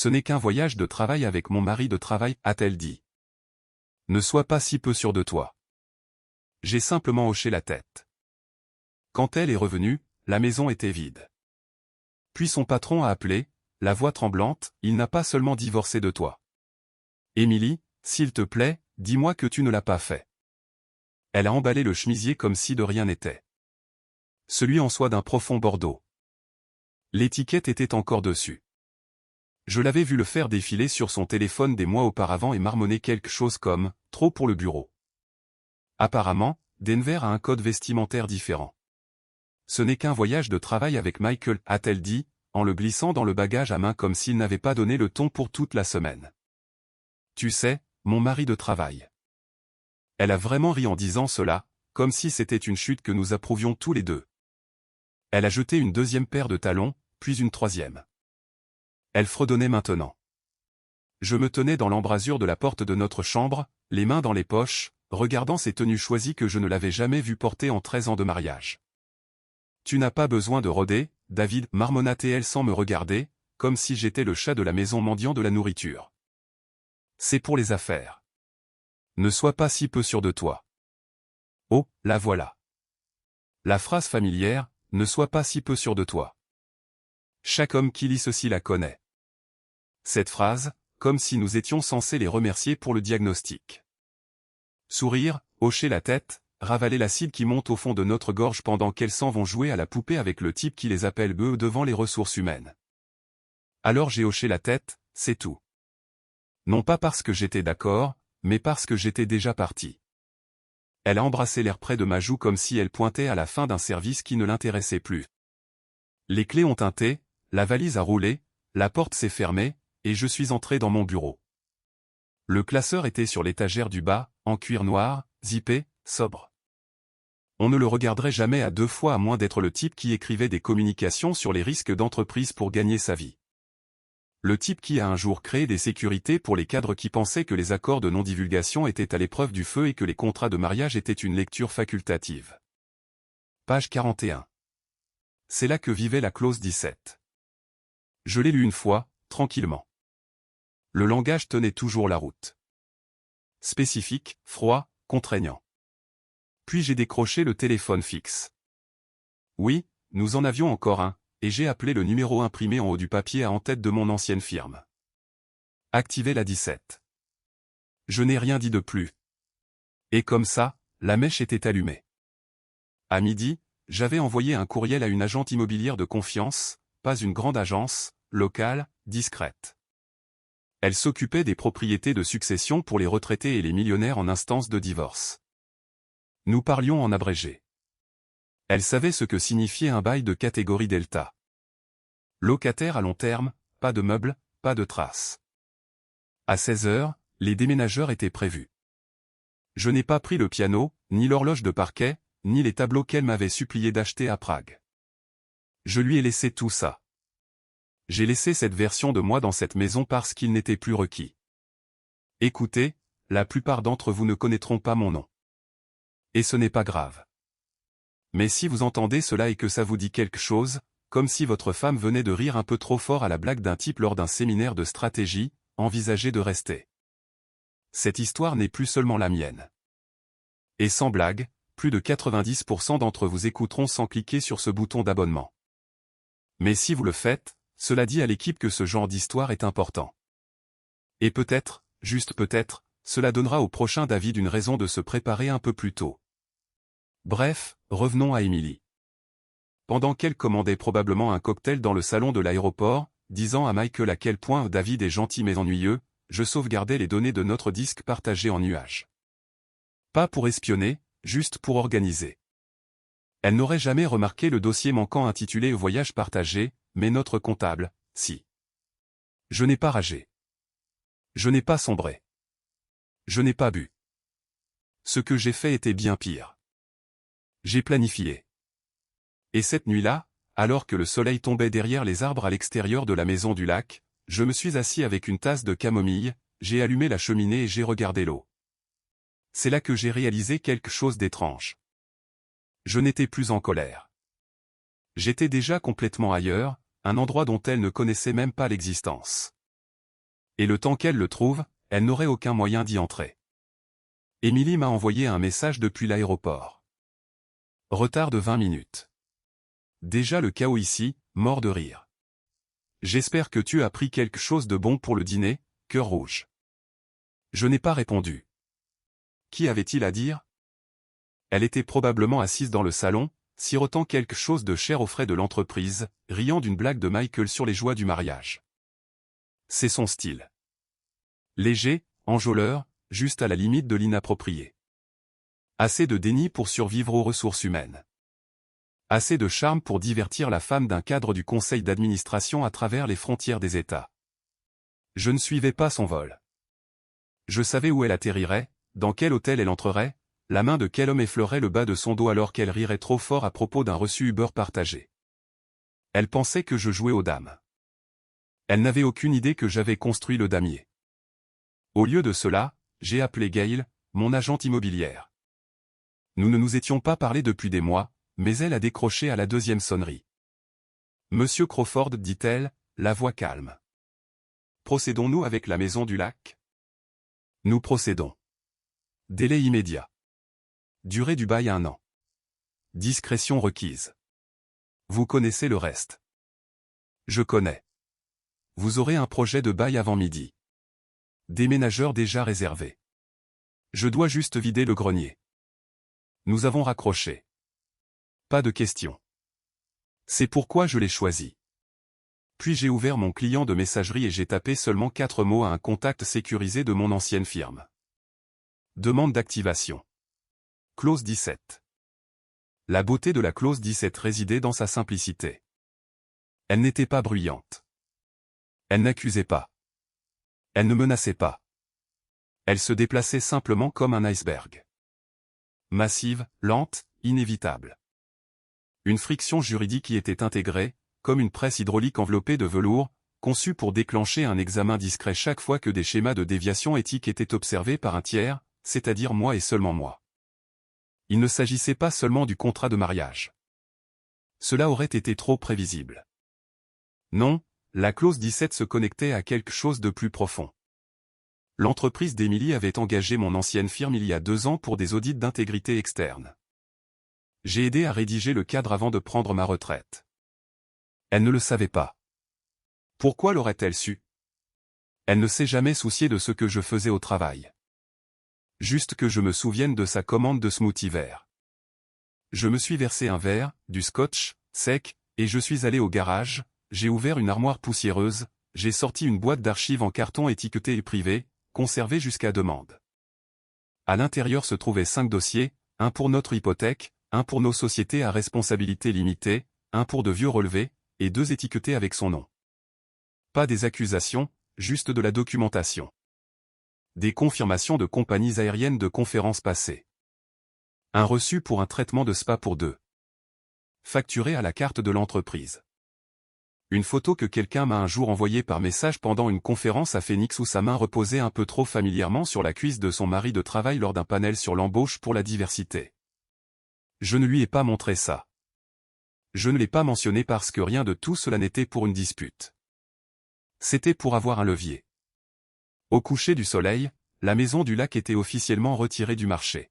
Ce n'est qu'un voyage de travail avec mon mari de travail, a-t-elle dit. Ne sois pas si peu sûr de toi. J'ai simplement hoché la tête. Quand elle est revenue, la maison était vide. Puis son patron a appelé, la voix tremblante, il n'a pas seulement divorcé de toi. Émilie, s'il te plaît, dis-moi que tu ne l'as pas fait. Elle a emballé le chemisier comme si de rien n'était. Celui en soie d'un profond bordeaux. L'étiquette était encore dessus. Je l'avais vu le faire défiler sur son téléphone des mois auparavant et marmonner quelque chose comme « trop pour le bureau ». Apparemment, Denver a un code vestimentaire différent. Ce n'est qu'un voyage de travail avec Michael, a-t-elle dit, en le glissant dans le bagage à main comme s'il n'avait pas donné le ton pour toute la semaine. Tu sais, mon mari de travail. Elle a vraiment ri en disant cela, comme si c'était une chute que nous approuvions tous les deux. Elle a jeté une deuxième paire de talons, puis une troisième. Elle fredonnait maintenant. Je me tenais dans l'embrasure de la porte de notre chambre, les mains dans les poches, regardant ces tenues choisies que je ne l'avais jamais vue porter en 13 ans de mariage. Tu n'as pas besoin de rôder, David, marmonna-t-elle sans me regarder, comme si j'étais le chat de la maison mendiant de la nourriture. C'est pour les affaires. Ne sois pas si peu sûr de toi. Oh, la voilà. La phrase familière, ne sois pas si peu sûr de toi. Chaque homme qui lit ceci la connaît. Cette phrase, comme si nous étions censés les remercier pour le diagnostic. Sourire, hocher la tête, ravaler l'acide qui monte au fond de notre gorge pendant qu'elles s'en vont jouer à la poupée avec le type qui les appelle bœufs devant les ressources humaines. Alors j'ai hoché la tête, c'est tout. Non pas parce que j'étais d'accord, mais parce que j'étais déjà parti. Elle a embrassé l'air près de ma joue comme si elle pointait à la fin d'un service qui ne l'intéressait plus. Les clés ont tinté, la valise a roulé, la porte s'est fermée, et je suis entré dans mon bureau. Le classeur était sur l'étagère du bas, en cuir noir, zippé, sobre. On ne le regarderait jamais à deux fois à moins d'être le type qui écrivait des communications sur les risques d'entreprise pour gagner sa vie. Le type qui a un jour créé des sécurités pour les cadres qui pensaient que les accords de non-divulgation étaient à l'épreuve du feu et que les contrats de mariage étaient une lecture facultative. Page 41. C'est là que vivait la clause 17. Je l'ai lu une fois, tranquillement. Le langage tenait toujours la route. Spécifique, froid, contraignant. Puis j'ai décroché le téléphone fixe. Oui, nous en avions encore un, et j'ai appelé le numéro imprimé en haut du papier à en-tête de mon ancienne firme. Activez la 17. Je n'ai rien dit de plus. Et comme ça, la mèche était allumée. À midi, j'avais envoyé un courriel à une agente immobilière de confiance, pas une grande agence, locale, discrète. Elle s'occupait des propriétés de succession pour les retraités et les millionnaires en instance de divorce. Nous parlions en abrégé. Elle savait ce que signifiait un bail de catégorie Delta. Locataire à long terme, pas de meubles, pas de traces. À 16 heures, les déménageurs étaient prévus. Je n'ai pas pris le piano, ni l'horloge de parquet, ni les tableaux qu'elle m'avait supplié d'acheter à Prague. Je lui ai laissé tout ça. J'ai laissé cette version de moi dans cette maison parce qu'il n'était plus requis. Écoutez, la plupart d'entre vous ne connaîtront pas mon nom. Et ce n'est pas grave. Mais si vous entendez cela et que ça vous dit quelque chose, comme si votre femme venait de rire un peu trop fort à la blague d'un type lors d'un séminaire de stratégie, envisagez de rester. Cette histoire n'est plus seulement la mienne. Et sans blague, plus de 90% d'entre vous écouteront sans cliquer sur ce bouton d'abonnement. Mais si vous le faites, cela dit à l'équipe que ce genre d'histoire est important. Et peut-être, juste peut-être, cela donnera au prochain David une raison de se préparer un peu plus tôt. Bref, revenons à Émilie. Pendant qu'elle commandait probablement un cocktail dans le salon de l'aéroport, disant à Michael à quel point David est gentil mais ennuyeux, je sauvegardais les données de notre disque partagé en nuage. Pas pour espionner, juste pour organiser. Elle n'aurait jamais remarqué le dossier manquant intitulé Voyage partagé, mais notre comptable, si. Je n'ai pas ragé. Je n'ai pas sombré. Je n'ai pas bu. Ce que j'ai fait était bien pire. J'ai planifié. Et cette nuit-là, alors que le soleil tombait derrière les arbres à l'extérieur de la maison du lac, je me suis assis avec une tasse de camomille, j'ai allumé la cheminée et j'ai regardé l'eau. C'est là que j'ai réalisé quelque chose d'étrange. Je n'étais plus en colère. J'étais déjà complètement ailleurs, un endroit dont elle ne connaissait même pas l'existence. Et le temps qu'elle le trouve, elle n'aurait aucun moyen d'y entrer. Émilie m'a envoyé un message depuis l'aéroport. Retard de 20 minutes. Déjà le chaos ici, mort de rire. J'espère que tu as pris quelque chose de bon pour le dîner, cœur rouge. Je n'ai pas répondu. Qu'y avait-il à dire? Elle était probablement assise dans le salon, sirotant quelque chose de cher aux frais de l'entreprise, riant d'une blague de Michael sur les joies du mariage. C'est son style. Léger, enjôleur, juste à la limite de l'inapproprié. Assez de déni pour survivre aux ressources humaines. Assez de charme pour divertir la femme d'un cadre du conseil d'administration à travers les frontières des États. Je ne suivais pas son vol. Je savais où elle atterrirait, dans quel hôtel elle entrerait, la main de quel homme effleurait le bas de son dos alors qu'elle rirait trop fort à propos d'un reçu Uber partagé. Elle pensait que je jouais aux dames. Elle n'avait aucune idée que j'avais construit le damier. Au lieu de cela, j'ai appelé Gail, mon agente immobilière. Nous ne nous étions pas parlé depuis des mois, mais elle a décroché à la deuxième sonnerie. Monsieur Crawford, dit-elle, la voix calme. Procédons-nous avec la maison du lac? Nous procédons. Délai immédiat. Durée du bail 1 an. Discrétion requise. Vous connaissez le reste. Je connais. Vous aurez un projet de bail avant midi. Déménageur déjà réservé. Je dois juste vider le grenier. Nous avons raccroché. Pas de question. C'est pourquoi je l'ai choisi. Puis j'ai ouvert mon client de messagerie et j'ai tapé seulement 4 mots à un contact sécurisé de mon ancienne firme. Demande d'activation. Clause 17. La beauté de la clause 17 résidait dans sa simplicité. Elle n'était pas bruyante. Elle n'accusait pas. Elle ne menaçait pas. Elle se déplaçait simplement comme un iceberg. Massive, lente, inévitable. Une friction juridique y était intégrée, comme une presse hydraulique enveloppée de velours, conçue pour déclencher un examen discret chaque fois que des schémas de déviation éthique étaient observés par un tiers, c'est-à-dire moi et seulement moi. Il ne s'agissait pas seulement du contrat de mariage. Cela aurait été trop prévisible. Non, la clause 17 se connectait à quelque chose de plus profond. L'entreprise d'Émilie avait engagé mon ancienne firme il y a 2 ans pour des audits d'intégrité externe. J'ai aidé à rédiger le cadre avant de prendre ma retraite. Elle ne le savait pas. Pourquoi l'aurait-elle su? Elle ne s'est jamais souciée de ce que je faisais au travail. Juste que je me souvienne de sa commande de smoothie vert. Je me suis versé un verre, du scotch, sec, et je suis allé au garage, j'ai ouvert une armoire poussiéreuse, j'ai sorti une boîte d'archives en carton étiquetée et privée, conservée jusqu'à demande. À l'intérieur se trouvaient 5 dossiers, un pour notre hypothèque, un pour nos sociétés à responsabilité limitée, un pour de vieux relevés, et 2 étiquetés avec son nom. Pas des accusations, juste de la documentation. Des confirmations de compagnies aériennes de conférences passées. Un reçu pour un traitement de spa pour 2. Facturé à la carte de l'entreprise. Une photo que quelqu'un m'a un jour envoyée par message pendant une conférence à Phoenix où sa main reposait un peu trop familièrement sur la cuisse de son mari de travail lors d'un panel sur l'embauche pour la diversité. Je ne lui ai pas montré ça. Je ne l'ai pas mentionné parce que rien de tout cela n'était pour une dispute. C'était pour avoir un levier. Au coucher du soleil, la maison du lac était officiellement retirée du marché.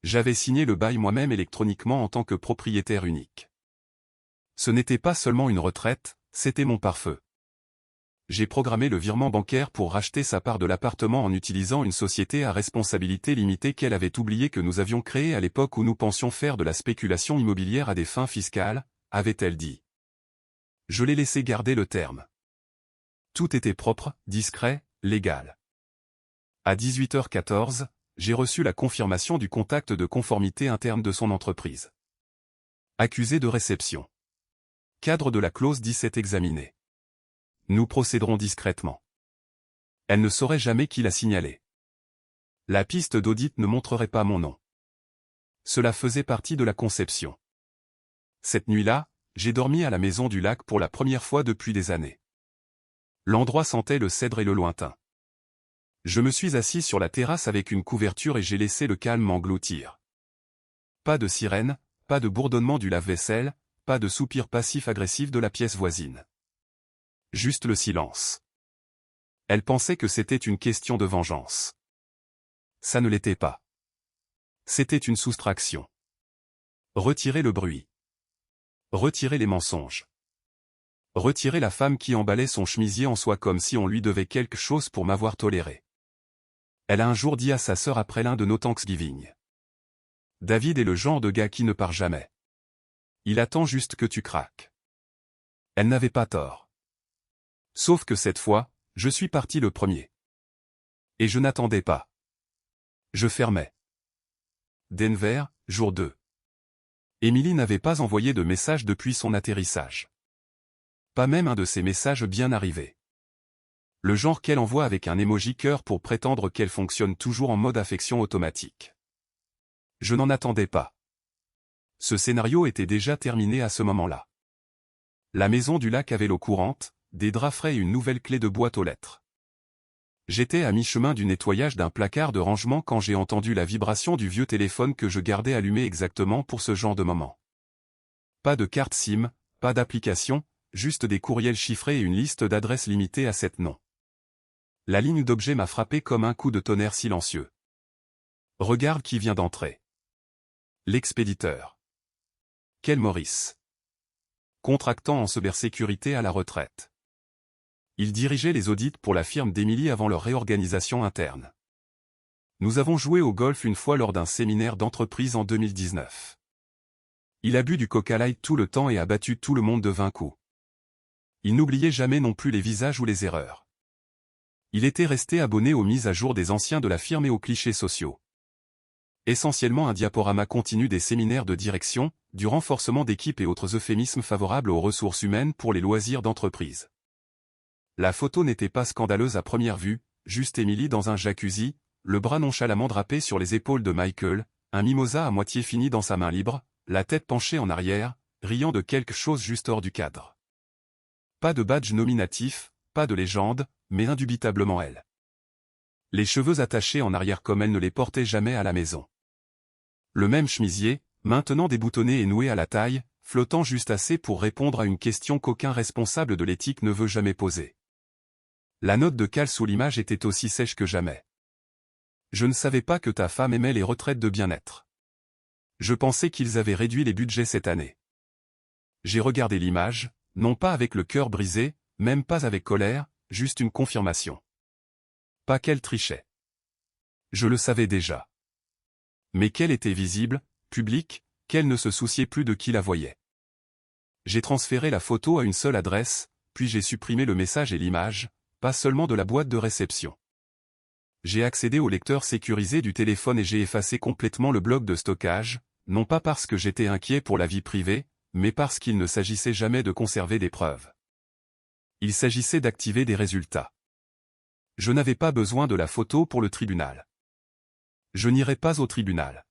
J'avais signé le bail moi-même électroniquement en tant que propriétaire unique. Ce n'était pas seulement une retraite, c'était mon pare-feu. J'ai programmé le virement bancaire pour racheter sa part de l'appartement en utilisant une société à responsabilité limitée qu'elle avait oublié que nous avions créée à l'époque où nous pensions faire de la spéculation immobilière à des fins fiscales, avait-elle dit. Je l'ai laissé garder le terme. Tout était propre, discret, légal. À 18h14, j'ai reçu la confirmation du contact de conformité interne de son entreprise. Accusé de réception. Cadre de la clause 17 examiné. Nous procéderons discrètement. Elle ne saurait jamais qui l'a signalé. La piste d'audit ne montrerait pas mon nom. Cela faisait partie de la conception. Cette nuit-là, j'ai dormi à la maison du lac pour la première fois depuis des années. L'endroit sentait le cèdre et le lointain. Je me suis assis sur la terrasse avec une couverture et j'ai laissé le calme m'engloutir. Pas de sirène, pas de bourdonnement du lave-vaisselle, pas de soupir passif-agressif de la pièce voisine. Juste le silence. Elle pensait que c'était une question de vengeance. Ça ne l'était pas. C'était une soustraction. Retirer le bruit. Retirer les mensonges. Retirer la femme qui emballait son chemisier en soie comme si on lui devait quelque chose pour m'avoir toléré. Elle a un jour dit à sa sœur après l'un de nos Thanksgiving. David est le genre de gars qui ne part jamais. Il attend juste que tu craques. Elle n'avait pas tort. Sauf que cette fois, je suis parti le premier. Et je n'attendais pas. Je fermais. Denver, jour 2. Emily n'avait pas envoyé de message depuis son atterrissage. Pas même un de ces messages bien arrivés. Le genre qu'elle envoie avec un emoji cœur pour prétendre qu'elle fonctionne toujours en mode affection automatique. Je n'en attendais pas. Ce scénario était déjà terminé à ce moment-là. La maison du lac avait l'eau courante, des draps frais et une nouvelle clé de boîte aux lettres. J'étais à mi-chemin du nettoyage d'un placard de rangement quand j'ai entendu la vibration du vieux téléphone que je gardais allumé exactement pour ce genre de moment. Pas de carte SIM, pas d'application, juste des courriels chiffrés et une liste d'adresses limitée à 7 noms. La ligne d'objet m'a frappé comme un coup de tonnerre silencieux. Regarde qui vient d'entrer. L'expéditeur. Quel Maurice. Contractant en cybersécurité à la retraite. Il dirigeait les audits pour la firme d'Emily avant leur réorganisation interne. Nous avons joué au golf une fois lors d'un séminaire d'entreprise en 2019. Il a bu du Coca Light tout le temps et a battu tout le monde de 20 coups. Il n'oubliait jamais non plus les visages ou les erreurs. Il était resté abonné aux mises à jour des anciens de la firme et aux clichés sociaux. Essentiellement un diaporama continu des séminaires de direction, du renforcement d'équipes et autres euphémismes favorables aux ressources humaines pour les loisirs d'entreprise. La photo n'était pas scandaleuse à première vue, juste Emily dans un jacuzzi, le bras nonchalamment drapé sur les épaules de Michael, un mimosa à moitié fini dans sa main libre, la tête penchée en arrière, riant de quelque chose juste hors du cadre. Pas de badge nominatif, pas de légende, mais indubitablement elle. Les cheveux attachés en arrière comme elle ne les portait jamais à la maison. Le même chemisier, maintenant déboutonné et noué à la taille, flottant juste assez pour répondre à une question qu'aucun responsable de l'éthique ne veut jamais poser. La note de cale sous l'image était aussi sèche que jamais. Je ne savais pas que ta femme aimait les retraites de bien-être. Je pensais qu'ils avaient réduit les budgets cette année. J'ai regardé l'image, non pas avec le cœur brisé, même pas avec colère, juste une confirmation. Pas qu'elle trichait. Je le savais déjà. Mais qu'elle était visible, publique, qu'elle ne se souciait plus de qui la voyait. J'ai transféré la photo à une seule adresse, puis j'ai supprimé le message et l'image, pas seulement de la boîte de réception. J'ai accédé au lecteur sécurisé du téléphone et j'ai effacé complètement le bloc de stockage, non pas parce que j'étais inquiet pour la vie privée, mais parce qu'il ne s'agissait jamais de conserver des preuves. Il s'agissait d'activer des résultats. Je n'avais pas besoin de la photo pour le tribunal. Je n'irai pas au tribunal.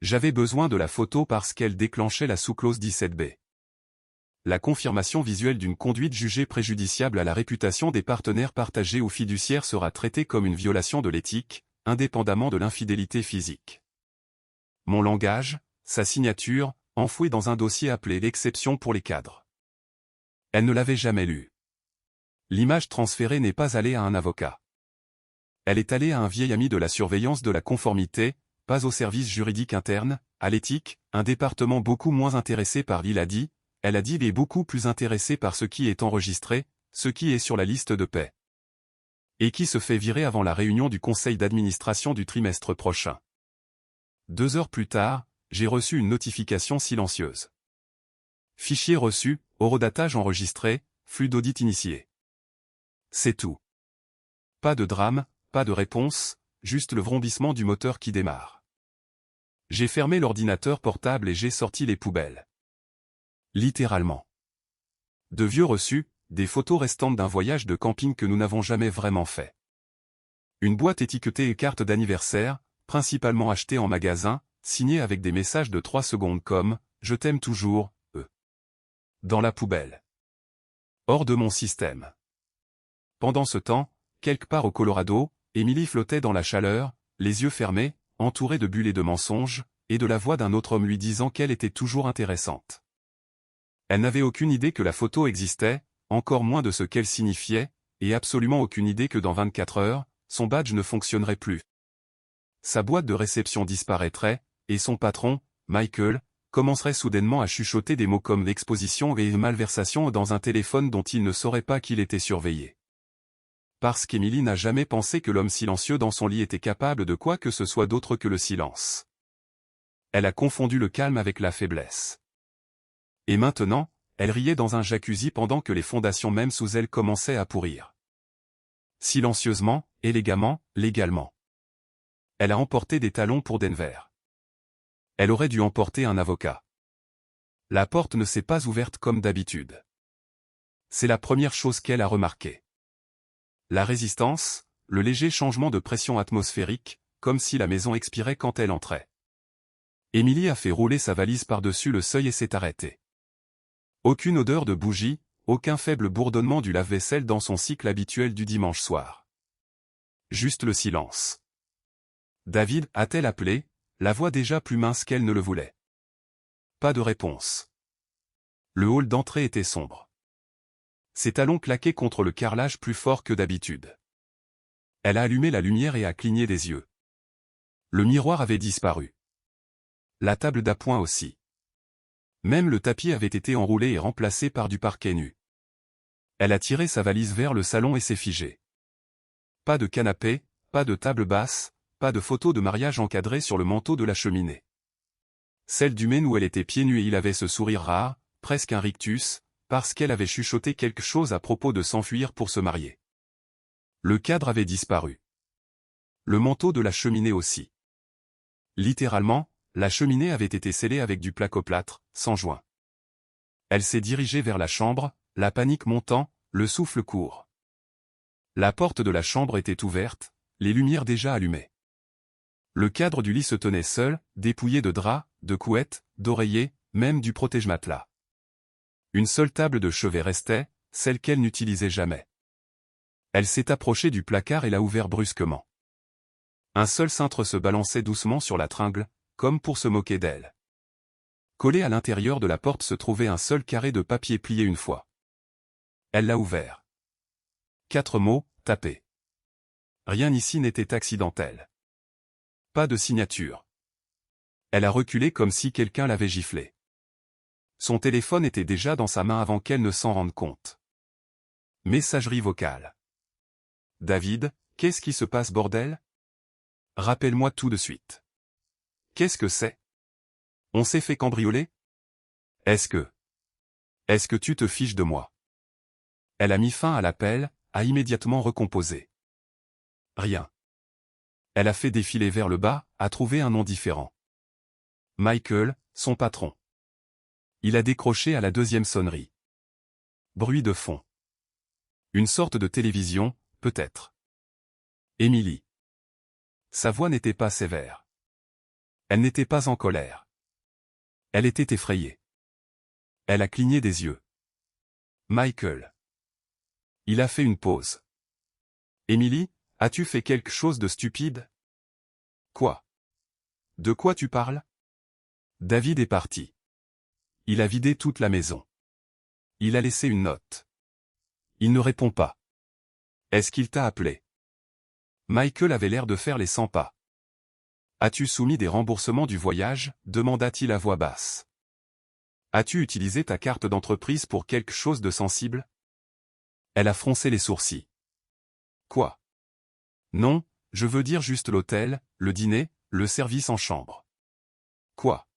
J'avais besoin de la photo parce qu'elle déclenchait la sous-clause 17b. La confirmation visuelle d'une conduite jugée préjudiciable à la réputation des partenaires partagés ou fiduciaires sera traitée comme une violation de l'éthique, indépendamment de l'infidélité physique. Mon langage, sa signature, enfouie dans un dossier appelé l'exception pour les cadres. Elle ne l'avait jamais lu. L'image transférée n'est pas allée à un avocat. Elle est allée à un vieil ami de la surveillance de la conformité, pas au service juridique interne, à l'éthique, un département beaucoup moins intéressé par l'ILADI, elle a dit et beaucoup plus intéressé par ce qui est enregistré, ce qui est sur la liste de paix. Et qui se fait virer avant la réunion du conseil d'administration du trimestre prochain. 2 heures plus tard, j'ai reçu une notification silencieuse. Fichier reçu, horodatage enregistré, flux d'audit initié. C'est tout. Pas de drame, pas de réponse, juste le vrombissement du moteur qui démarre. J'ai fermé l'ordinateur portable et j'ai sorti les poubelles. Littéralement. De vieux reçus, des photos restantes d'un voyage de camping que nous n'avons jamais vraiment fait. Une boîte étiquetée et carte d'anniversaire, principalement achetée en magasin, signée avec des messages de 3 secondes comme « Je t'aime toujours, Dans la poubelle. Hors de mon système. Pendant ce temps, quelque part au Colorado, Emily flottait dans la chaleur, les yeux fermés, entourée de bulles et de mensonges, et de la voix d'un autre homme lui disant qu'elle était toujours intéressante. Elle n'avait aucune idée que la photo existait, encore moins de ce qu'elle signifiait, et absolument aucune idée que dans 24 heures, son badge ne fonctionnerait plus. Sa boîte de réception disparaîtrait, et son patron, Michael, commencerait soudainement à chuchoter des mots comme exposition et malversation dans un téléphone dont il ne saurait pas qu'il était surveillé. Parce qu'Emily n'a jamais pensé que l'homme silencieux dans son lit était capable de quoi que ce soit d'autre que le silence. Elle a confondu le calme avec la faiblesse. Et maintenant, elle riait dans un jacuzzi pendant que les fondations même sous elle commençaient à pourrir. Silencieusement, élégamment, légalement. Elle a emporté des talons pour Denver. Elle aurait dû emporter un avocat. La porte ne s'est pas ouverte comme d'habitude. C'est la première chose qu'elle a remarquée. La résistance, le léger changement de pression atmosphérique, comme si la maison expirait quand elle entrait. Emily a fait rouler sa valise par-dessus le seuil et s'est arrêtée. Aucune odeur de bougie, aucun faible bourdonnement du lave-vaisselle dans son cycle habituel du dimanche soir. Juste le silence. David, a-t-elle appelé, la voix déjà plus mince qu'elle ne le voulait. Pas de réponse. Le hall d'entrée était sombre. Ses talons claquaient contre le carrelage plus fort que d'habitude. Elle a allumé la lumière et a cligné des yeux. Le miroir avait disparu. La table d'appoint aussi. Même le tapis avait été enroulé et remplacé par du parquet nu. Elle a tiré sa valise vers le salon et s'est figée. Pas de canapé, pas de table basse, pas de photo de mariage encadrée sur le manteau de la cheminée. Celle du Maine où elle était pieds nus et il avait ce sourire rare, presque un rictus, parce qu'elle avait chuchoté quelque chose à propos de s'enfuir pour se marier. Le cadre avait disparu. Le manteau de la cheminée aussi. Littéralement, la cheminée avait été scellée avec du placoplâtre, sans joint. Elle s'est dirigée vers la chambre, la panique montant, le souffle court. La porte de la chambre était ouverte, les lumières déjà allumées. Le cadre du lit se tenait seul, dépouillé de draps, de couettes, d'oreillers, même du protège-matelas. Une seule table de chevet restait, celle qu'elle n'utilisait jamais. Elle s'est approchée du placard et l'a ouvert brusquement. Un seul cintre se balançait doucement sur la tringle, comme pour se moquer d'elle. Collé à l'intérieur de la porte se trouvait un seul carré de papier plié une fois. Elle l'a ouvert. 4 mots, tapés. Rien ici n'était accidentel. Pas de signature. Elle a reculé comme si quelqu'un l'avait giflé. Son téléphone était déjà dans sa main avant qu'elle ne s'en rende compte. Messagerie vocale. David, qu'est-ce qui se passe bordel? Rappelle-moi tout de suite. Qu'est-ce que c'est? On s'est fait cambrioler? Est-ce que tu te fiches de moi? Elle a mis fin à l'appel, a immédiatement recomposé. Rien. Elle a fait défiler vers le bas, a trouvé un nom différent. Michael, son patron. Il a décroché à la deuxième sonnerie. Bruit de fond. Une sorte de télévision, peut-être. Emily. Sa voix n'était pas sévère. Elle n'était pas en colère. Elle était effrayée. Elle a cligné des yeux. Michael. Il a fait une pause. Emily, as-tu fait quelque chose de stupide? Quoi? De quoi tu parles? David est parti. Il a vidé toute la maison. Il a laissé une note. Il ne répond pas. Est-ce qu'il t'a appelé? Michael avait l'air de faire les 100 pas. As-tu soumis des remboursements du voyage? Demanda-t-il à voix basse. As-tu utilisé ta carte d'entreprise pour quelque chose de sensible? Elle a froncé les sourcils. Quoi? Non, je veux dire juste l'hôtel, le dîner, le service en chambre. Quoi?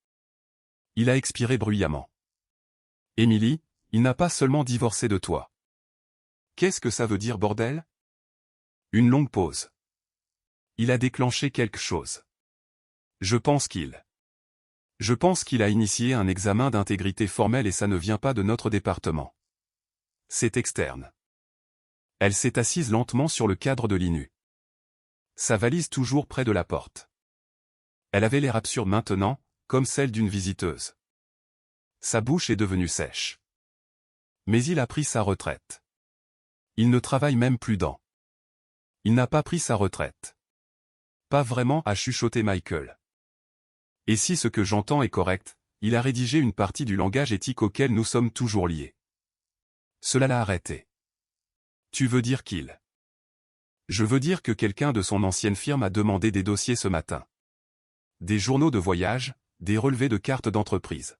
Il a expiré bruyamment. Emily, il n'a pas seulement divorcé de toi. Qu'est-ce que ça veut dire bordel? Une longue pause. Il a déclenché quelque chose. Je pense qu'il a initié un examen d'intégrité formel et ça ne vient pas de notre département. C'est externe. Elle s'est assise lentement sur le cadre de lit nu. Sa valise toujours près de la porte. Elle avait l'air absurde maintenant, comme celle d'une visiteuse. Sa bouche est devenue sèche. Mais il a pris sa retraite. Il ne travaille même plus dans. Il n'a pas pris sa retraite. Pas vraiment, a chuchoté Michael. Et si ce que j'entends est correct, il a rédigé une partie du langage éthique auquel nous sommes toujours liés. Cela l'a arrêté. Tu veux dire qu'il... Je veux dire que quelqu'un de son ancienne firme a demandé des dossiers ce matin. Des journaux de voyage, des relevés de cartes d'entreprise.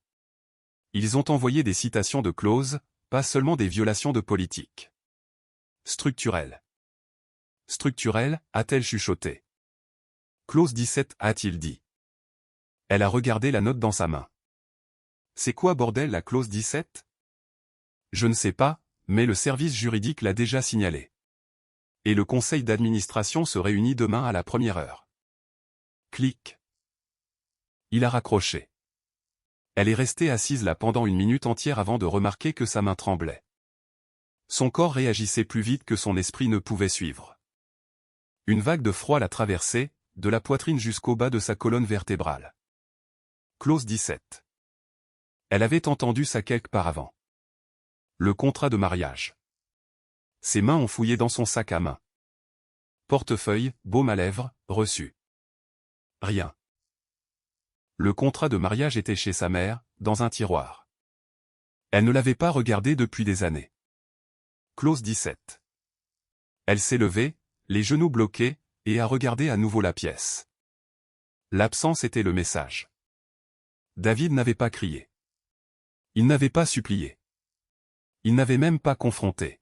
Ils ont envoyé des citations de clauses, pas seulement des violations de politique. Structurelles. Structurelles, a-t-elle chuchoté. Clause 17, a-t-il dit. Elle a regardé la note dans sa main. C'est quoi bordel la clause 17? Je ne sais pas, mais le service juridique l'a déjà signalé. Et le conseil d'administration se réunit demain à la première heure. Clic. Il a raccroché. Elle est restée assise là pendant une minute entière avant de remarquer que sa main tremblait. Son corps réagissait plus vite que son esprit ne pouvait suivre. Une vague de froid la traversait, de la poitrine jusqu'au bas de sa colonne vertébrale. Clause 17. Elle avait entendu ça quelque part avant. Le contrat de mariage. Ses mains ont fouillé dans son sac à main. Portefeuille, baume à lèvres, reçu. Rien. Le contrat de mariage était chez sa mère, dans un tiroir. Elle ne l'avait pas regardé depuis des années. Clause 17. Elle s'est levée, les genoux bloqués, et a regardé à nouveau la pièce. L'absence était le message. David n'avait pas crié. Il n'avait pas supplié. Il n'avait même pas confronté.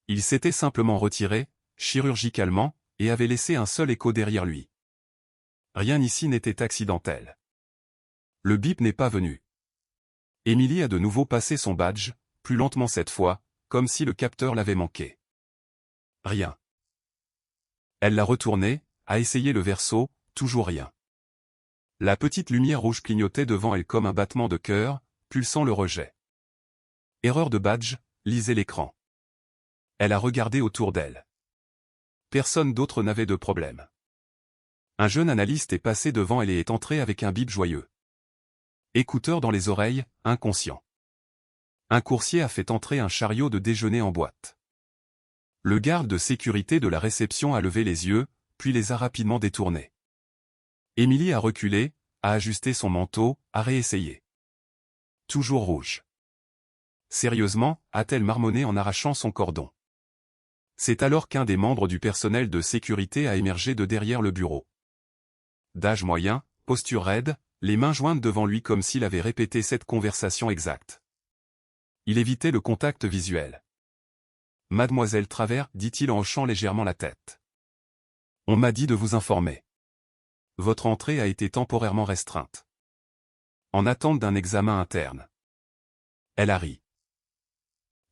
Il s'était simplement retiré, chirurgicalement, et avait laissé un seul écho derrière lui. Rien ici n'était accidentel. Le bip n'est pas venu. Émilie a de nouveau passé son badge, plus lentement cette fois, comme si le capteur l'avait manqué. Rien. Elle l'a retourné, a essayé le verso, toujours rien. La petite lumière rouge clignotait devant elle comme un battement de cœur, pulsant le rejet. Erreur de badge, lisez l'écran. Elle a regardé autour d'elle. Personne d'autre n'avait de problème. Un jeune analyste est passé devant elle et est entré avec un bip joyeux. Écouteur dans les oreilles, inconscient. Un coursier a fait entrer un chariot de déjeuner en boîte. Le garde de sécurité de la réception a levé les yeux, puis les a rapidement détournés. Émilie a reculé, a ajusté son manteau, a réessayé. Toujours rouge. Sérieusement, a-t-elle marmonné en arrachant son cordon. C'est alors qu'un des membres du personnel de sécurité a émergé de derrière le bureau. D'âge moyen, posture raide, les mains jointes devant lui comme s'il avait répété cette conversation exacte. Il évitait le contact visuel. « Mademoiselle Travers, dit-il en hochant légèrement la tête. On m'a dit de vous informer. Votre entrée a été temporairement restreinte. En attente d'un examen interne. » Elle a ri.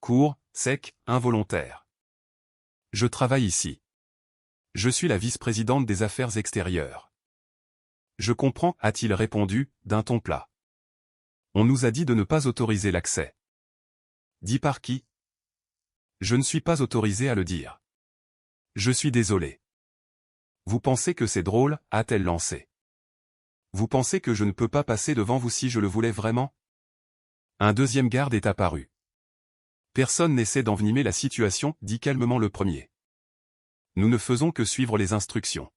Court, sec, involontaire. Je travaille ici. Je suis la vice-présidente des affaires extérieures. Je comprends, a-t-il répondu, d'un ton plat. On nous a dit de ne pas autoriser l'accès. Dit par qui? Je ne suis pas autorisé à le dire. Je suis désolé. Vous pensez que c'est drôle, a-t-elle lancé. Vous pensez que je ne peux pas passer devant vous si je le voulais vraiment? Un deuxième garde est apparu. Personne n'essaie d'envenimer la situation, dit calmement le premier. Nous ne faisons que suivre les instructions.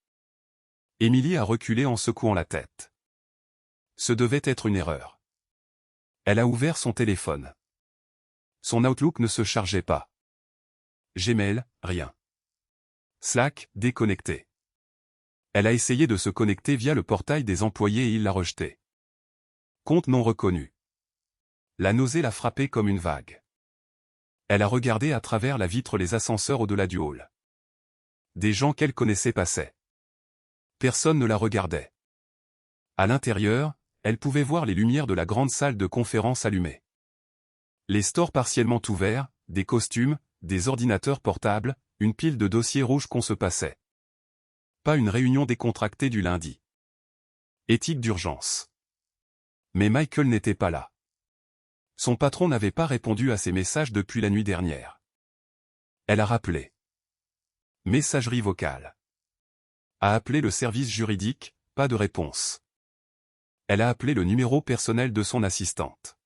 Émilie a reculé en secouant la tête. Ce devait être une erreur. Elle a ouvert son téléphone. Son Outlook ne se chargeait pas. Gmail, rien. Slack, déconnecté. Elle a essayé de se connecter via le portail des employés et il l'a rejeté. Compte non reconnu. La nausée l'a frappée comme une vague. Elle a regardé à travers la vitre les ascenseurs au-delà du hall. Des gens qu'elle connaissait passaient. Personne ne la regardait. À l'intérieur, elle pouvait voir les lumières de la grande salle de conférence allumées. Les stores partiellement ouverts, des costumes, des ordinateurs portables, une pile de dossiers rouges qu'on se passait. Pas une réunion décontractée du lundi. Éthique d'urgence. Mais Michael n'était pas là. Son patron n'avait pas répondu à ses messages depuis la nuit dernière. Elle a rappelé. Messagerie vocale. A appelé le service juridique, pas de réponse. Elle a appelé le numéro personnel de son assistante.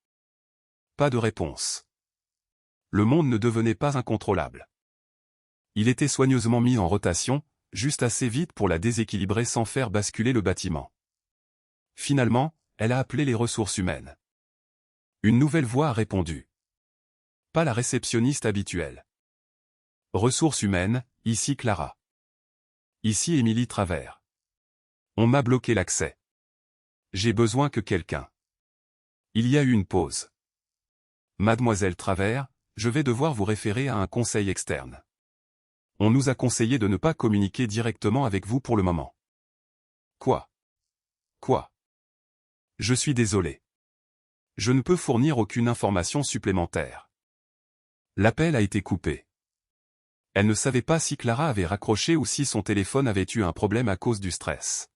Pas de réponse. Le monde ne devenait pas incontrôlable. Il était soigneusement mis en rotation, juste assez vite pour la déséquilibrer sans faire basculer le bâtiment. Finalement, elle a appelé les ressources humaines. Une nouvelle voix a répondu. Pas la réceptionniste habituelle. Ressources humaines, ici Clara. Ici Émilie Travers. On m'a bloqué l'accès. J'ai besoin que quelqu'un. Il y a eu une pause. Mademoiselle Travers, je vais devoir vous référer à un conseil externe. On nous a conseillé de ne pas communiquer directement avec vous pour le moment. Quoi? Quoi? Je suis désolé. Je ne peux fournir aucune information supplémentaire. L'appel a été coupé. Elle ne savait pas si Clara avait raccroché ou si son téléphone avait eu un problème à cause du stress.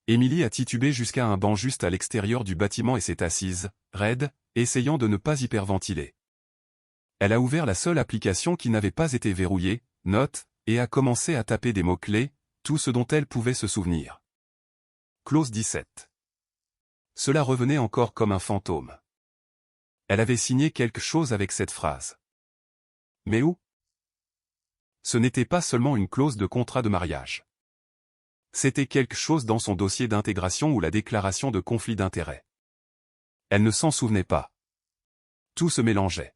Émilie a titubé jusqu'à un banc juste à l'extérieur du bâtiment et s'est assise, raide, essayant de ne pas hyperventiler. Elle a ouvert la seule application qui n'avait pas été verrouillée, Notes, et a commencé à taper des mots-clés, tout ce dont elle pouvait se souvenir. Clause 17. Cela revenait encore comme un fantôme. Elle avait signé quelque chose avec cette phrase. Mais où? Ce n'était pas seulement une clause de contrat de mariage. C'était quelque chose dans son dossier d'intégration ou la déclaration de conflit d'intérêts. Elle ne s'en souvenait pas. Tout se mélangeait.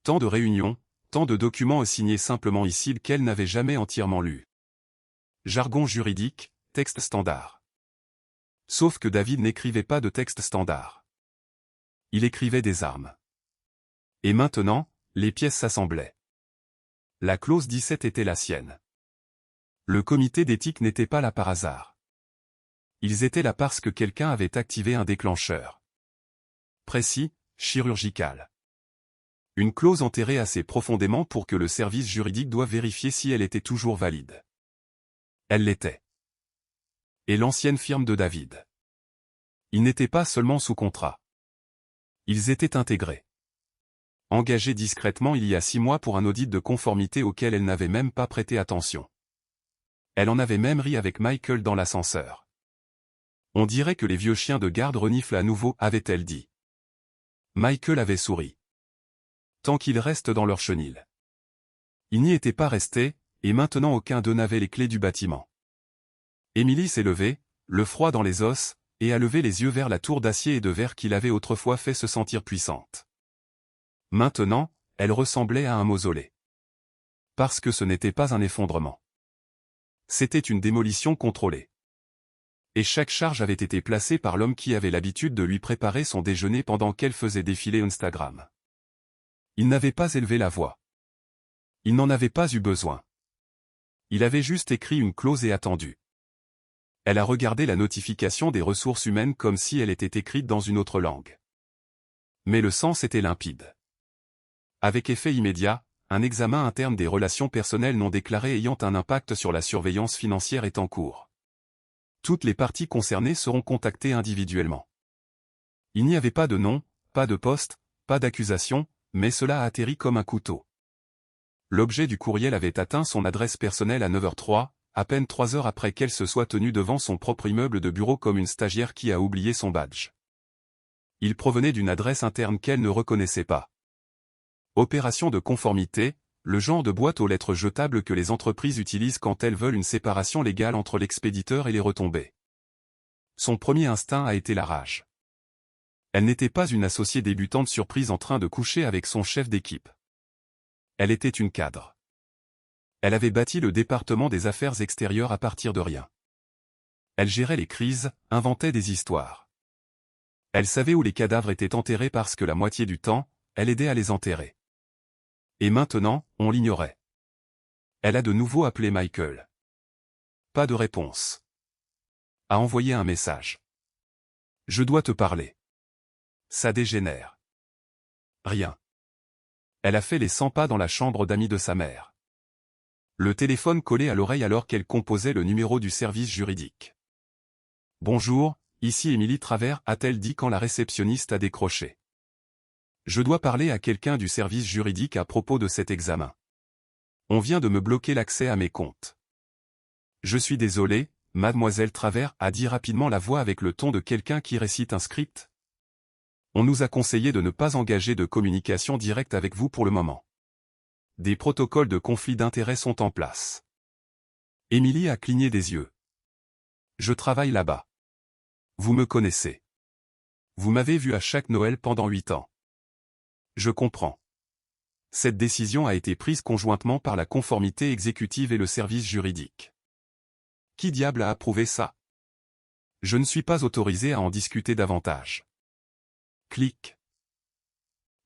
Tant de réunions, tant de documents signés simplement ici qu'elle n'avait jamais entièrement lus. Jargon juridique, texte standard. Sauf que David n'écrivait pas de texte standard. Il écrivait des armes. Et maintenant, les pièces s'assemblaient. La clause 17 était la sienne. Le comité d'éthique n'était pas là par hasard. Ils étaient là parce que quelqu'un avait activé un déclencheur. Précis, chirurgical. Une clause enterrée assez profondément pour que le service juridique doive vérifier si elle était toujours valide. Elle l'était. Et l'ancienne firme de David. Ils n'étaient pas seulement sous contrat. Ils étaient intégrés. Engagée discrètement il y a 6 mois pour un audit de conformité auquel elle n'avait même pas prêté attention. Elle en avait même ri avec Michael dans l'ascenseur. On dirait que les vieux chiens de garde reniflent à nouveau, avait-elle dit. Michael avait souri. Tant qu'ils restent dans leur chenil. Ils n'y étaient pas restés, et maintenant aucun d'eux n'avait les clés du bâtiment. Émilie s'est levée, le froid dans les os, et a levé les yeux vers la tour d'acier et de verre qui l'avait autrefois fait se sentir puissante. Maintenant, elle ressemblait à un mausolée. Parce que ce n'était pas un effondrement. C'était une démolition contrôlée. Et chaque charge avait été placée par l'homme qui avait l'habitude de lui préparer son déjeuner pendant qu'elle faisait défiler Instagram. Il n'avait pas élevé la voix. Il n'en avait pas eu besoin. Il avait juste écrit une clause et attendu. Elle a regardé la notification des ressources humaines comme si elle était écrite dans une autre langue. Mais le sens était limpide. Avec effet immédiat, un examen interne des relations personnelles non déclarées ayant un impact sur la surveillance financière est en cours. Toutes les parties concernées seront contactées individuellement. Il n'y avait pas de nom, pas de poste, pas d'accusation, mais cela a atterri comme un couteau. L'objet du courriel avait atteint son adresse personnelle à 9h03, à peine 3 heures après qu'elle se soit tenue devant son propre immeuble de bureau comme une stagiaire qui a oublié son badge. Il provenait d'une adresse interne qu'elle ne reconnaissait pas. Opération de conformité, le genre de boîte aux lettres jetables que les entreprises utilisent quand elles veulent une séparation légale entre l'expéditeur et les retombées. Son premier instinct a été la rage. Elle n'était pas une associée débutante surprise en train de coucher avec son chef d'équipe. Elle était une cadre. Elle avait bâti le département des affaires extérieures à partir de rien. Elle gérait les crises, inventait des histoires. Elle savait où les cadavres étaient enterrés parce que la moitié du temps, elle aidait à les enterrer. Et maintenant, on l'ignorait. Elle a de nouveau appelé Michael. Pas de réponse. A envoyé un message. Je dois te parler. Ça dégénère. Rien. Elle a fait les 100 pas dans la chambre d'amis de sa mère. Le téléphone collé à l'oreille alors qu'elle composait le numéro du service juridique. Bonjour, ici Émilie Travers, a-t-elle dit quand la réceptionniste a décroché. Je dois parler à quelqu'un du service juridique à propos de cet examen. On vient de me bloquer l'accès à mes comptes. Je suis désolé, mademoiselle Travers, a dit rapidement la voix avec le ton de quelqu'un qui récite un script. On nous a conseillé de ne pas engager de communication directe avec vous pour le moment. Des protocoles de conflit d'intérêts sont en place. Émilie a cligné des yeux. Je travaille là-bas. Vous me connaissez. Vous m'avez vu à chaque Noël pendant 8 ans. Je comprends. Cette décision a été prise conjointement par la conformité exécutive et le service juridique. Qui diable a approuvé ça? Je ne suis pas autorisé à en discuter davantage. Clic.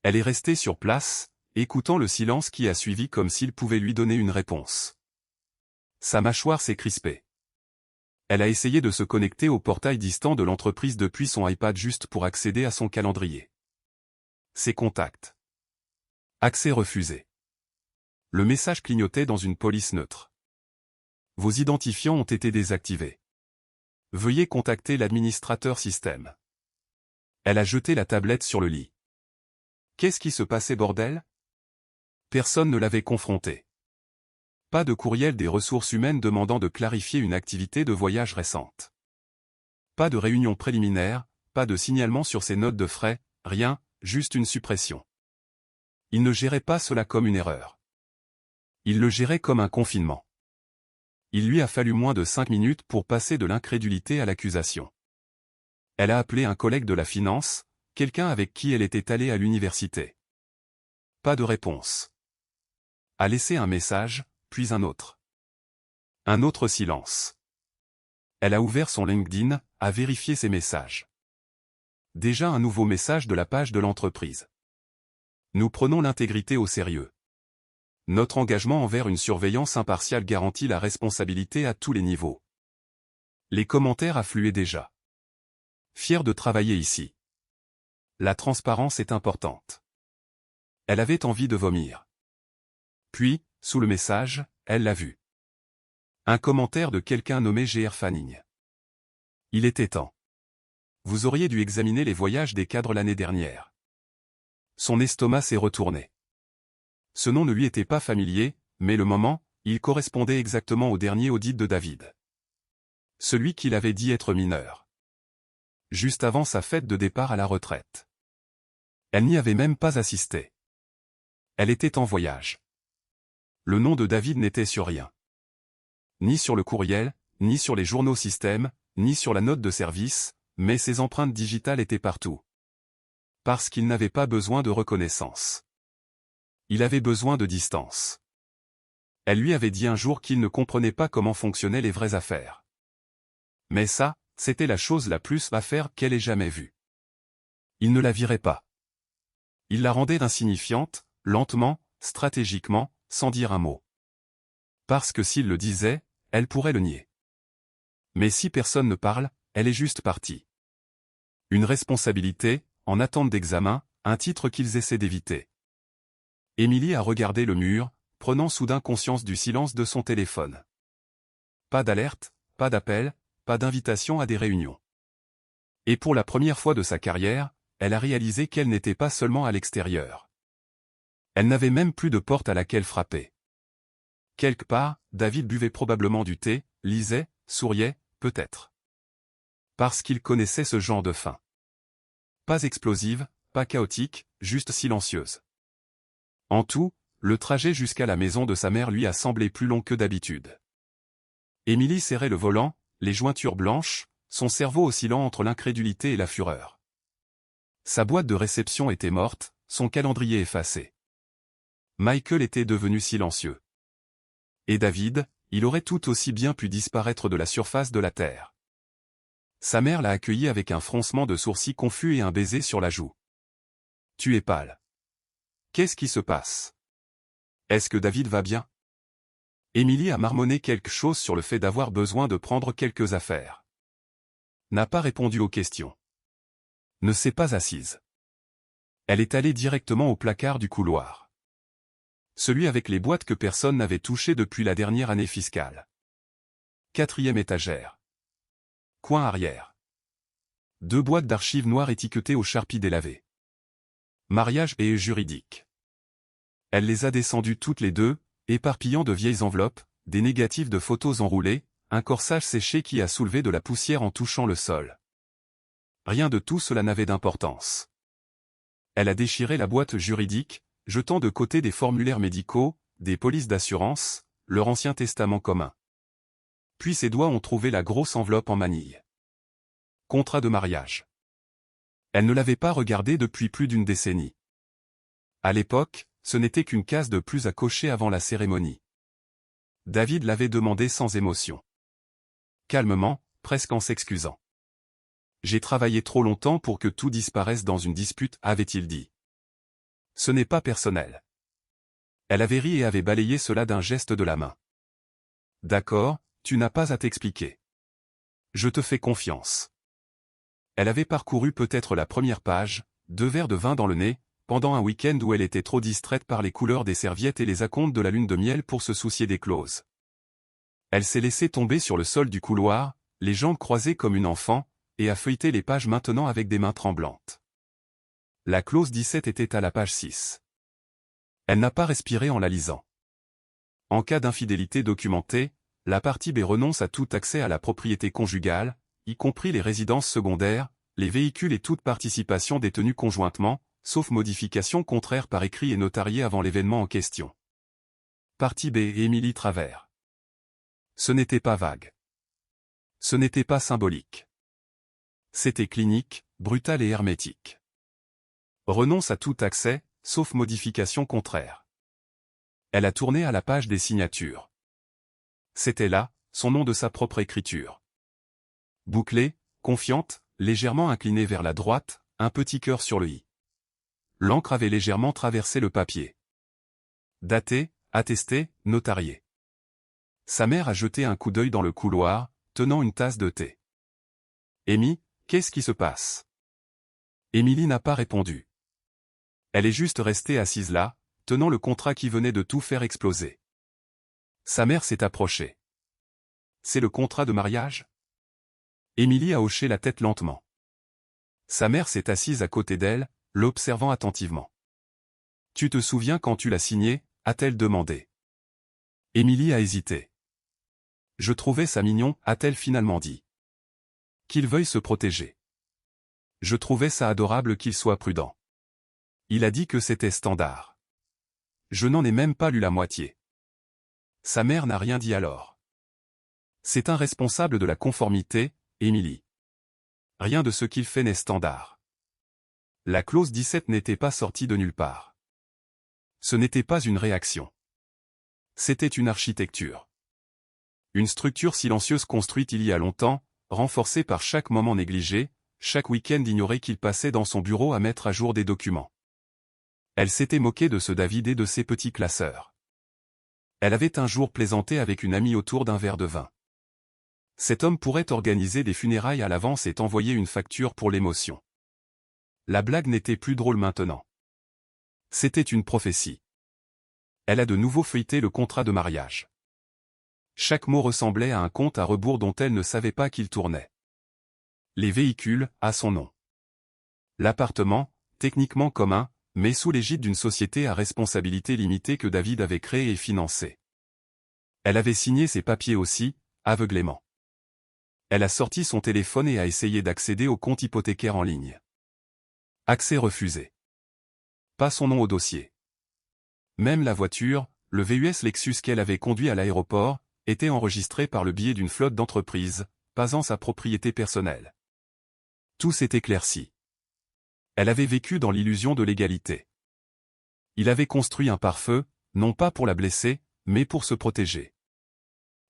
Elle est restée sur place, écoutant le silence qui a suivi comme s'il pouvait lui donner une réponse. Sa mâchoire s'est crispée. Elle a essayé de se connecter au portail distant de l'entreprise depuis son iPad juste pour accéder à son calendrier. Ses contacts. Accès refusé. Le message clignotait dans une police neutre. Vos identifiants ont été désactivés. Veuillez contacter l'administrateur système. Elle a jeté la tablette sur le lit. Qu'est-ce qui se passait, bordel? Personne ne l'avait confrontée. Pas de courriel des ressources humaines demandant de clarifier une activité de voyage récente. Pas de réunion préliminaire, pas de signalement sur ses notes de frais, rien, juste une suppression. Il ne gérait pas cela comme une erreur. Il le gérait comme un confinement. Il lui a fallu moins de 5 minutes pour passer de l'incrédulité à l'accusation. Elle a appelé un collègue de la finance, quelqu'un avec qui elle était allée à l'université. Pas de réponse. A laissé un message, puis un autre. Un autre silence. Elle a ouvert son LinkedIn, a vérifié ses messages. Déjà un nouveau message de la page de l'entreprise. Nous prenons l'intégrité au sérieux. Notre engagement envers une surveillance impartiale garantit la responsabilité à tous les niveaux. Les commentaires affluaient déjà. Fier de travailler ici. La transparence est importante. Elle avait envie de vomir. Puis, sous le message, elle l'a vu. Un commentaire de quelqu'un nommé Gr Fanning. Il était temps. Vous auriez dû examiner les voyages des cadres l'année dernière. Son estomac s'est retourné. Ce nom ne lui était pas familier, mais le moment, il correspondait exactement au dernier audit de David. Celui qu'il avait dit être mineur. Juste avant sa fête de départ à la retraite. Elle n'y avait même pas assisté. Elle était en voyage. Le nom de David n'était sur rien. Ni sur le courriel, ni sur les journaux système, ni sur la note de service, mais ses empreintes digitales étaient partout. Parce qu'il n'avait pas besoin de reconnaissance. Il avait besoin de distance. Elle lui avait dit un jour qu'il ne comprenait pas comment fonctionnaient les vraies affaires. Mais ça, c'était la chose la plus à faire qu'elle ait jamais vue. Il ne la virait pas. Il la rendait insignifiante, lentement, stratégiquement, sans dire un mot. Parce que s'il le disait, elle pourrait le nier. Mais si personne ne parle, elle est juste partie. Une responsabilité, en attente d'examen, un titre qu'ils essaient d'éviter. Émilie a regardé le mur, prenant soudain conscience du silence de son téléphone. Pas d'alerte, pas d'appel, pas d'invitation à des réunions. Et pour la première fois de sa carrière, elle a réalisé qu'elle n'était pas seulement à l'extérieur. Elle n'avait même plus de porte à laquelle frapper. Quelque part, David buvait probablement du thé, lisait, souriait, peut-être. Parce qu'il connaissait ce genre de fin. Pas explosive, pas chaotique, juste silencieuse. En tout, le trajet jusqu'à la maison de sa mère lui a semblé plus long que d'habitude. Émilie serrait le volant, les jointures blanches, son cerveau oscillant entre l'incrédulité et la fureur. Sa boîte de réception était morte, son calendrier effacé. Michael était devenu silencieux. Et David, il aurait tout aussi bien pu disparaître de la surface de la terre. Sa mère l'a accueilli avec un froncement de sourcils confus et un baiser sur la joue. « Tu es pâle. Qu'est-ce qui se passe? Est-ce que David va bien ?» Émilie a marmonné quelque chose sur le fait d'avoir besoin de prendre quelques affaires. N'a pas répondu aux questions. Ne s'est pas assise. Elle est allée directement au placard du couloir. Celui avec les boîtes que personne n'avait touchées depuis la dernière année fiscale. 4e étagère. Coin arrière. 2 boîtes d'archives noires étiquetées au charpie délavé. Mariage et juridique. Elle les a descendues toutes les deux, éparpillant de vieilles enveloppes, des négatifs de photos enroulés, un corsage séché qui a soulevé de la poussière en touchant le sol. Rien de tout cela n'avait d'importance. Elle a déchiré la boîte juridique, jetant de côté des formulaires médicaux, des polices d'assurance, leur ancien testament commun. Puis ses doigts ont trouvé la grosse enveloppe en manille. Contrat de mariage. Elle ne l'avait pas regardé depuis plus d'une décennie. À l'époque, ce n'était qu'une case de plus à cocher avant la cérémonie. David l'avait demandé sans émotion. Calmement, presque en s'excusant. J'ai travaillé trop longtemps pour que tout disparaisse dans une dispute, avait-il dit. Ce n'est pas personnel. Elle avait ri et avait balayé cela d'un geste de la main. D'accord, tu n'as pas à t'expliquer. Je te fais confiance. Elle avait parcouru peut-être la première page, 2 verres de vin dans le nez, pendant un week-end où elle était trop distraite par les couleurs des serviettes et les acomptes de la lune de miel pour se soucier des clauses. Elle s'est laissée tomber sur le sol du couloir, les jambes croisées comme une enfant, et a feuilleté les pages maintenant avec des mains tremblantes. La clause 17 était à la page 6. Elle n'a pas respiré en la lisant. En cas d'infidélité documentée, la partie B renonce à tout accès à la propriété conjugale, y compris les résidences secondaires, les véhicules et toute participation détenue conjointement, sauf modification contraire par écrit et notariée avant l'événement en question. Partie B et Émilie Travers. Ce n'était pas vague. Ce n'était pas symbolique. C'était clinique, brutal et hermétique. Renonce à tout accès, sauf modification contraire. Elle a tourné à la page des signatures. C'était là, son nom de sa propre écriture. Bouclée, confiante, légèrement inclinée vers la droite, un petit cœur sur le i. L'encre avait légèrement traversé le papier. Daté, attesté, notarié. Sa mère a jeté un coup d'œil dans le couloir, tenant une tasse de thé. Amy, qu'est-ce qui se passe? Émilie n'a pas répondu. Elle est juste restée assise là, tenant le contrat qui venait de tout faire exploser. Sa mère s'est approchée. C'est le contrat de mariage? Émilie a hoché la tête lentement. Sa mère s'est assise à côté d'elle, l'observant attentivement. Tu te souviens quand tu l'as signé, a-t-elle demandé. Émilie a hésité. Je trouvais ça mignon, a-t-elle finalement dit. Qu'il veuille se protéger. Je trouvais ça adorable qu'il soit prudent. Il a dit que c'était standard. Je n'en ai même pas lu la moitié. Sa mère n'a rien dit alors. C'est un responsable de la conformité, Émilie. Rien de ce qu'il fait n'est standard. La clause 17 n'était pas sortie de nulle part. Ce n'était pas une réaction. C'était une architecture. Une structure silencieuse construite il y a longtemps, renforcée par chaque moment négligé, chaque week-end ignoré qu'il passait dans son bureau à mettre à jour des documents. Elle s'était moquée de ce David et de ses petits classeurs. Elle avait un jour plaisanté avec une amie autour d'un verre de vin. Cet homme pourrait organiser des funérailles à l'avance et t'envoyer une facture pour l'émotion. La blague n'était plus drôle maintenant. C'était une prophétie. Elle a de nouveau feuilleté le contrat de mariage. Chaque mot ressemblait à un compte à rebours dont elle ne savait pas qu'il tournait. Les véhicules, à son nom. L'appartement, techniquement commun, mais sous l'égide d'une société à responsabilité limitée que David avait créée et financée. Elle avait signé ses papiers aussi, aveuglément. Elle a sorti son téléphone et a essayé d'accéder au compte hypothécaire en ligne. Accès refusé. Pas son nom au dossier. Même la voiture, le VUS Lexus qu'elle avait conduit à l'aéroport, était enregistré par le biais d'une flotte d'entreprises, pas en sa propriété personnelle. Tout s'est éclairci. Elle avait vécu dans l'illusion de l'égalité. Il avait construit un pare-feu, non pas pour la blesser, mais pour se protéger.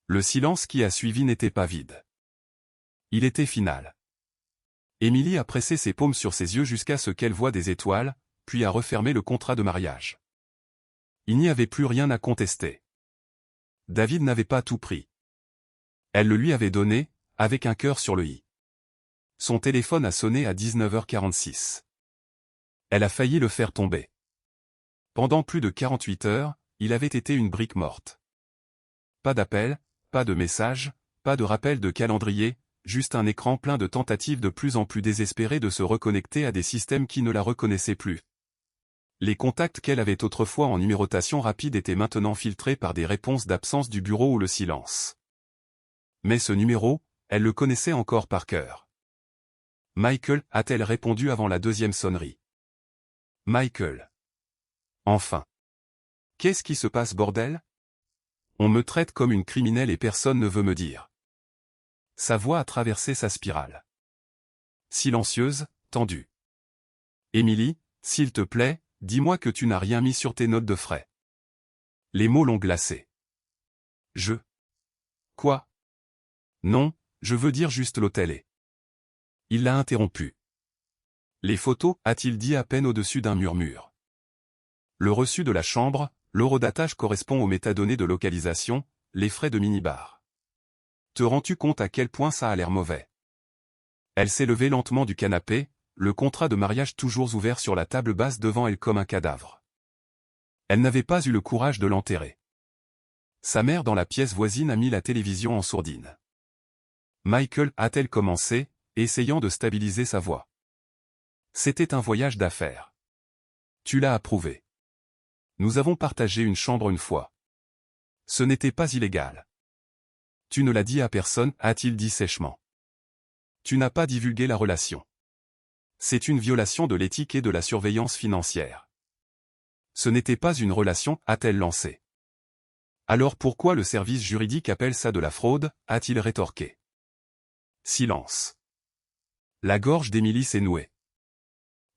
Le silence qui a suivi n'était pas vide. Il était final. Émilie a pressé ses paumes sur ses yeux jusqu'à ce qu'elle voie des étoiles, puis a refermé le contrat de mariage. Il n'y avait plus rien à contester. David n'avait pas tout pris. Elle le lui avait donné, avec un cœur sur le i. Son téléphone a sonné à 19h46. Elle a failli le faire tomber. Pendant plus de 48 heures, il avait été une brique morte. Pas d'appel, pas de message, pas de rappel de calendrier, juste un écran plein de tentatives de plus en plus désespérées de se reconnecter à des systèmes qui ne la reconnaissaient plus. Les contacts qu'elle avait autrefois en numérotation rapide étaient maintenant filtrés par des réponses d'absence du bureau ou le silence. Mais ce numéro, elle le connaissait encore par cœur. Michael, a-t-elle répondu avant la deuxième sonnerie. Michael. Enfin. Qu'est-ce qui se passe, bordel? On me traite comme une criminelle et personne ne veut me dire. Sa voix a traversé sa spirale. Silencieuse, tendue. Émilie, s'il te plaît, dis-moi que tu n'as rien mis sur tes notes de frais. Les mots l'ont glacé. Quoi? Non, je veux dire juste l'hôtel et... Il l'a interrompu. Les photos, a-t-il dit à peine au-dessus d'un murmure. Le reçu de la chambre, l'eurodatage correspond aux métadonnées de localisation, les frais de minibar. Te rends-tu compte à quel point ça a l'air mauvais? Elle s'est levée lentement du canapé, le contrat de mariage toujours ouvert sur la table basse devant elle comme un cadavre. Elle n'avait pas eu le courage de l'enterrer. Sa mère dans la pièce voisine a mis la télévision en sourdine. Michael, a-t-elle commencé, essayant de stabiliser sa voix. C'était un voyage d'affaires. Tu l'as approuvé. Nous avons partagé une chambre une fois. Ce n'était pas illégal. Tu ne l'as dit à personne, a-t-il dit sèchement. Tu n'as pas divulgué la relation. C'est une violation de l'éthique et de la surveillance financière. Ce n'était pas une relation, a-t-elle lancé. Alors pourquoi le service juridique appelle ça de la fraude, a-t-il rétorqué. Silence. La gorge d'Émilie s'est nouée.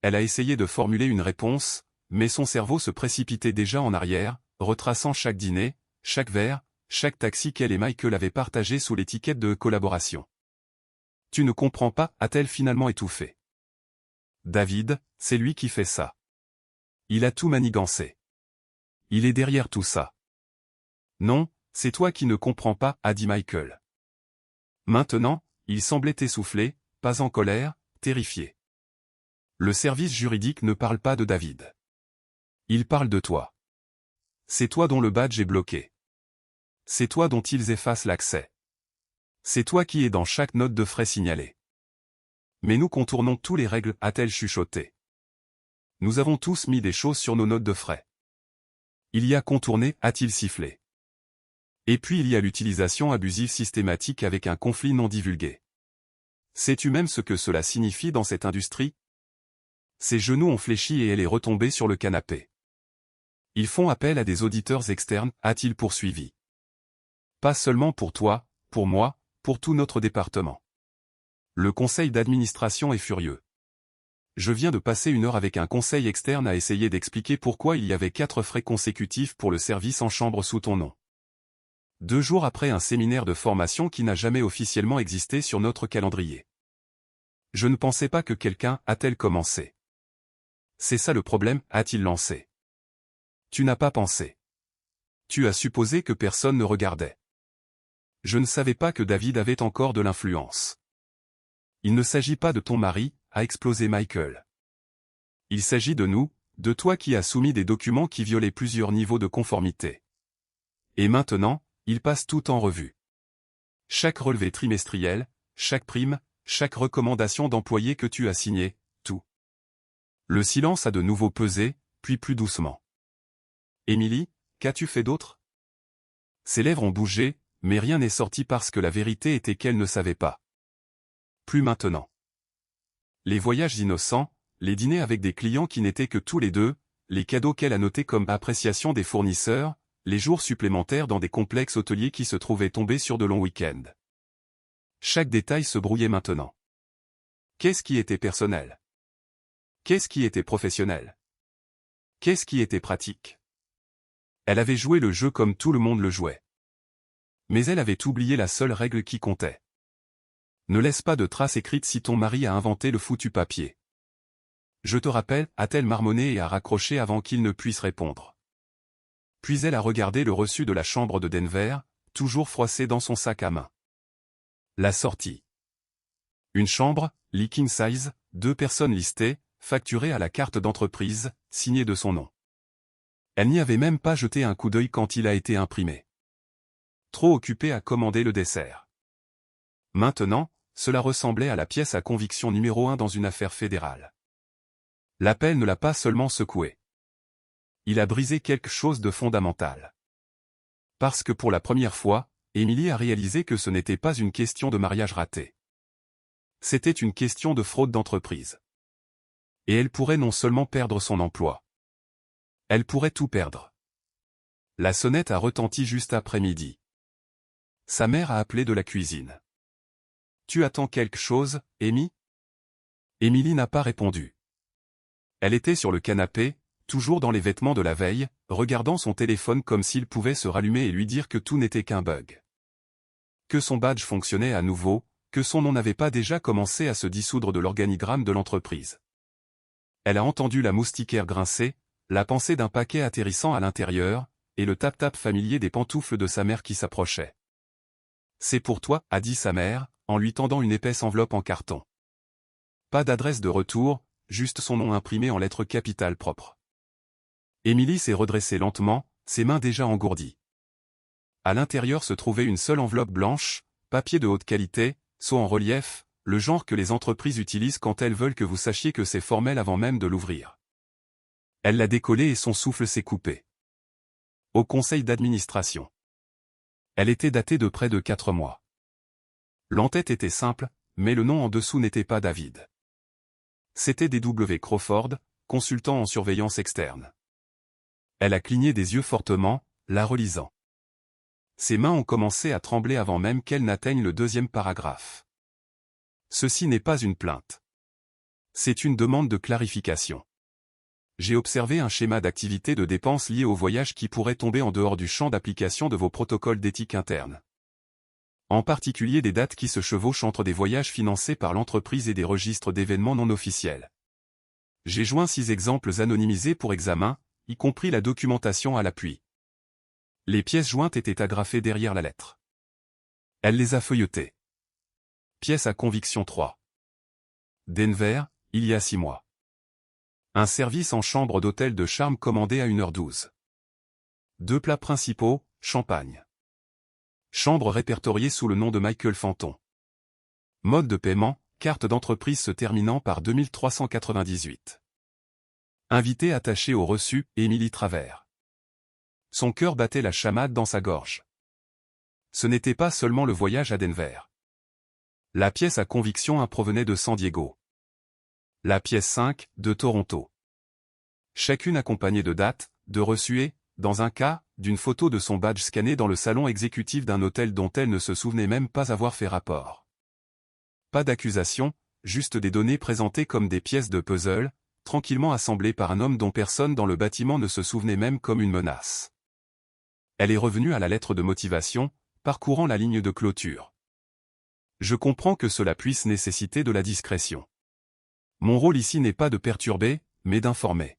Elle a essayé de formuler une réponse, mais son cerveau se précipitait déjà en arrière, retraçant chaque dîner, chaque verre, chaque taxi qu'elle et Michael avaient partagé sous l'étiquette de collaboration. Tu ne comprends pas, a-t-elle finalement étouffé. David, c'est lui qui fait ça. Il a tout manigancé. Il est derrière tout ça. Non, c'est toi qui ne comprends pas, a dit Michael. Maintenant, il semblait essoufflé, pas en colère, terrifié. Le service juridique ne parle pas de David. Il parle de toi. C'est toi dont le badge est bloqué. C'est toi dont ils effacent l'accès. C'est toi qui es dans chaque note de frais signalée. Mais nous contournons tous les règles, a-t-elle chuchoté. Nous avons tous mis des choses sur nos notes de frais. Il y a contourné, a-t-il sifflé. Et puis il y a l'utilisation abusive systématique avec un conflit non divulgué. Sais-tu même ce que cela signifie dans cette industrie? Ses genoux ont fléchi et elle est retombée sur le canapé. Ils font appel à des auditeurs externes, a-t-il poursuivi. Pas seulement pour toi, pour moi, pour tout notre département. Le conseil d'administration est furieux. Je viens de passer 1 heure avec un conseil externe à essayer d'expliquer pourquoi il y avait 4 frais consécutifs pour le service en chambre sous ton nom. 2 jours après un séminaire de formation qui n'a jamais officiellement existé sur notre calendrier. Je ne pensais pas que quelqu'un, a-t-elle commencé. C'est ça le problème, a-t-il lancé. Tu n'as pas pensé. Tu as supposé que personne ne regardait. Je ne savais pas que David avait encore de l'influence. Il ne s'agit pas de ton mari, a explosé Michael. Il s'agit de nous, de toi qui as soumis des documents qui violaient plusieurs niveaux de conformité. Et maintenant, il passe tout en revue. Chaque relevé trimestriel, chaque prime, chaque recommandation d'employé que tu as signé, tout. Le silence a de nouveau pesé, puis plus doucement. Émilie, qu'as-tu fait d'autre? Ses lèvres ont bougé, mais rien n'est sorti parce que la vérité était qu'elle ne savait pas. Plus maintenant. Les voyages innocents, les dîners avec des clients qui n'étaient que tous les deux, les cadeaux qu'elle a notés comme appréciation des fournisseurs, les jours supplémentaires dans des complexes hôteliers qui se trouvaient tombés sur de longs week-ends. Chaque détail se brouillait maintenant. Qu'est-ce qui était personnel? Qu'est-ce qui était professionnel? Qu'est-ce qui était pratique? Elle avait joué le jeu comme tout le monde le jouait. Mais elle avait oublié la seule règle qui comptait. Ne laisse pas de traces écrites si ton mari a inventé le foutu papier. Je te rappelle, a-t-elle marmonné et a raccroché avant qu'il ne puisse répondre. Puis elle a regardé le reçu de la chambre de Denver, toujours froissé dans son sac à main. La sortie. Une chambre, lit king size, 2 personnes listées, facturée à la carte d'entreprise, signée de son nom. Elle n'y avait même pas jeté un coup d'œil quand il a été imprimé. Trop occupée à commander le dessert. Maintenant, cela ressemblait à la pièce à conviction numéro 1 dans une affaire fédérale. L'appel ne l'a pas seulement secoué. Il a brisé quelque chose de fondamental. Parce que pour la première fois, Émilie a réalisé que ce n'était pas une question de mariage raté. C'était une question de fraude d'entreprise. Et elle pourrait non seulement perdre son emploi. Elle pourrait tout perdre. La sonnette a retenti juste après midi. Sa mère a appelé de la cuisine. « Tu attends quelque chose, Amy ?» Émilie n'a pas répondu. Elle était sur le canapé, toujours dans les vêtements de la veille, regardant son téléphone comme s'il pouvait se rallumer et lui dire que tout n'était qu'un bug. Que son badge fonctionnait à nouveau, que son nom n'avait pas déjà commencé à se dissoudre de l'organigramme de l'entreprise. Elle a entendu la moustiquaire grincer, la pensée d'un paquet atterrissant à l'intérieur, et le tap-tap familier des pantoufles de sa mère qui s'approchait. « C'est pour toi », a dit sa mère, en lui tendant une épaisse enveloppe en carton. Pas d'adresse de retour, juste son nom imprimé en lettres capitales propres. Émilie s'est redressée lentement, ses mains déjà engourdies. À l'intérieur se trouvait une seule enveloppe blanche, papier de haute qualité, sceau en relief, le genre que les entreprises utilisent quand elles veulent que vous sachiez que c'est formel avant même de l'ouvrir. Elle l'a décollé et son souffle s'est coupé. Au conseil d'administration. Elle était datée de près de 4 mois. L'entête était simple, mais le nom en dessous n'était pas David. C'était D.W. Crawford, consultant en surveillance externe. Elle a cligné des yeux fortement, la relisant. Ses mains ont commencé à trembler avant même qu'elle n'atteigne le 2e paragraphe. Ceci n'est pas une plainte. C'est une demande de clarification. J'ai observé un schéma d'activité de dépenses liées au voyage qui pourrait tomber en dehors du champ d'application de vos protocoles d'éthique interne. En particulier des dates qui se chevauchent entre des voyages financés par l'entreprise et des registres d'événements non officiels. J'ai joint 6 exemples anonymisés pour examen, y compris la documentation à l'appui. Les pièces jointes étaient agrafées derrière la lettre. Elle les a feuilletées. Pièce à conviction 3. Denver, il y a 6 mois. Un service en chambre d'hôtel de charme commandé à 1h12. 2 plats principaux, champagne. Chambre répertoriée sous le nom de Michael Fanton. Mode de paiement, carte d'entreprise se terminant par 2398. Invité attaché au reçu, Émilie Travers. Son cœur battait la chamade dans sa gorge. Ce n'était pas seulement le voyage à Denver. La pièce à conviction 1 provenait de San Diego. La pièce 5, de Toronto. Chacune accompagnée de dates, de reçus et, dans un cas, d'une photo de son badge scanné dans le salon exécutif d'un hôtel dont elle ne se souvenait même pas avoir fait rapport. Pas d'accusation, juste des données présentées comme des pièces de puzzle, tranquillement assemblées par un homme dont personne dans le bâtiment ne se souvenait même comme une menace. Elle est revenue à la lettre de motivation, parcourant la ligne de clôture. Je comprends que cela puisse nécessiter de la discrétion. Mon rôle ici n'est pas de perturber, mais d'informer.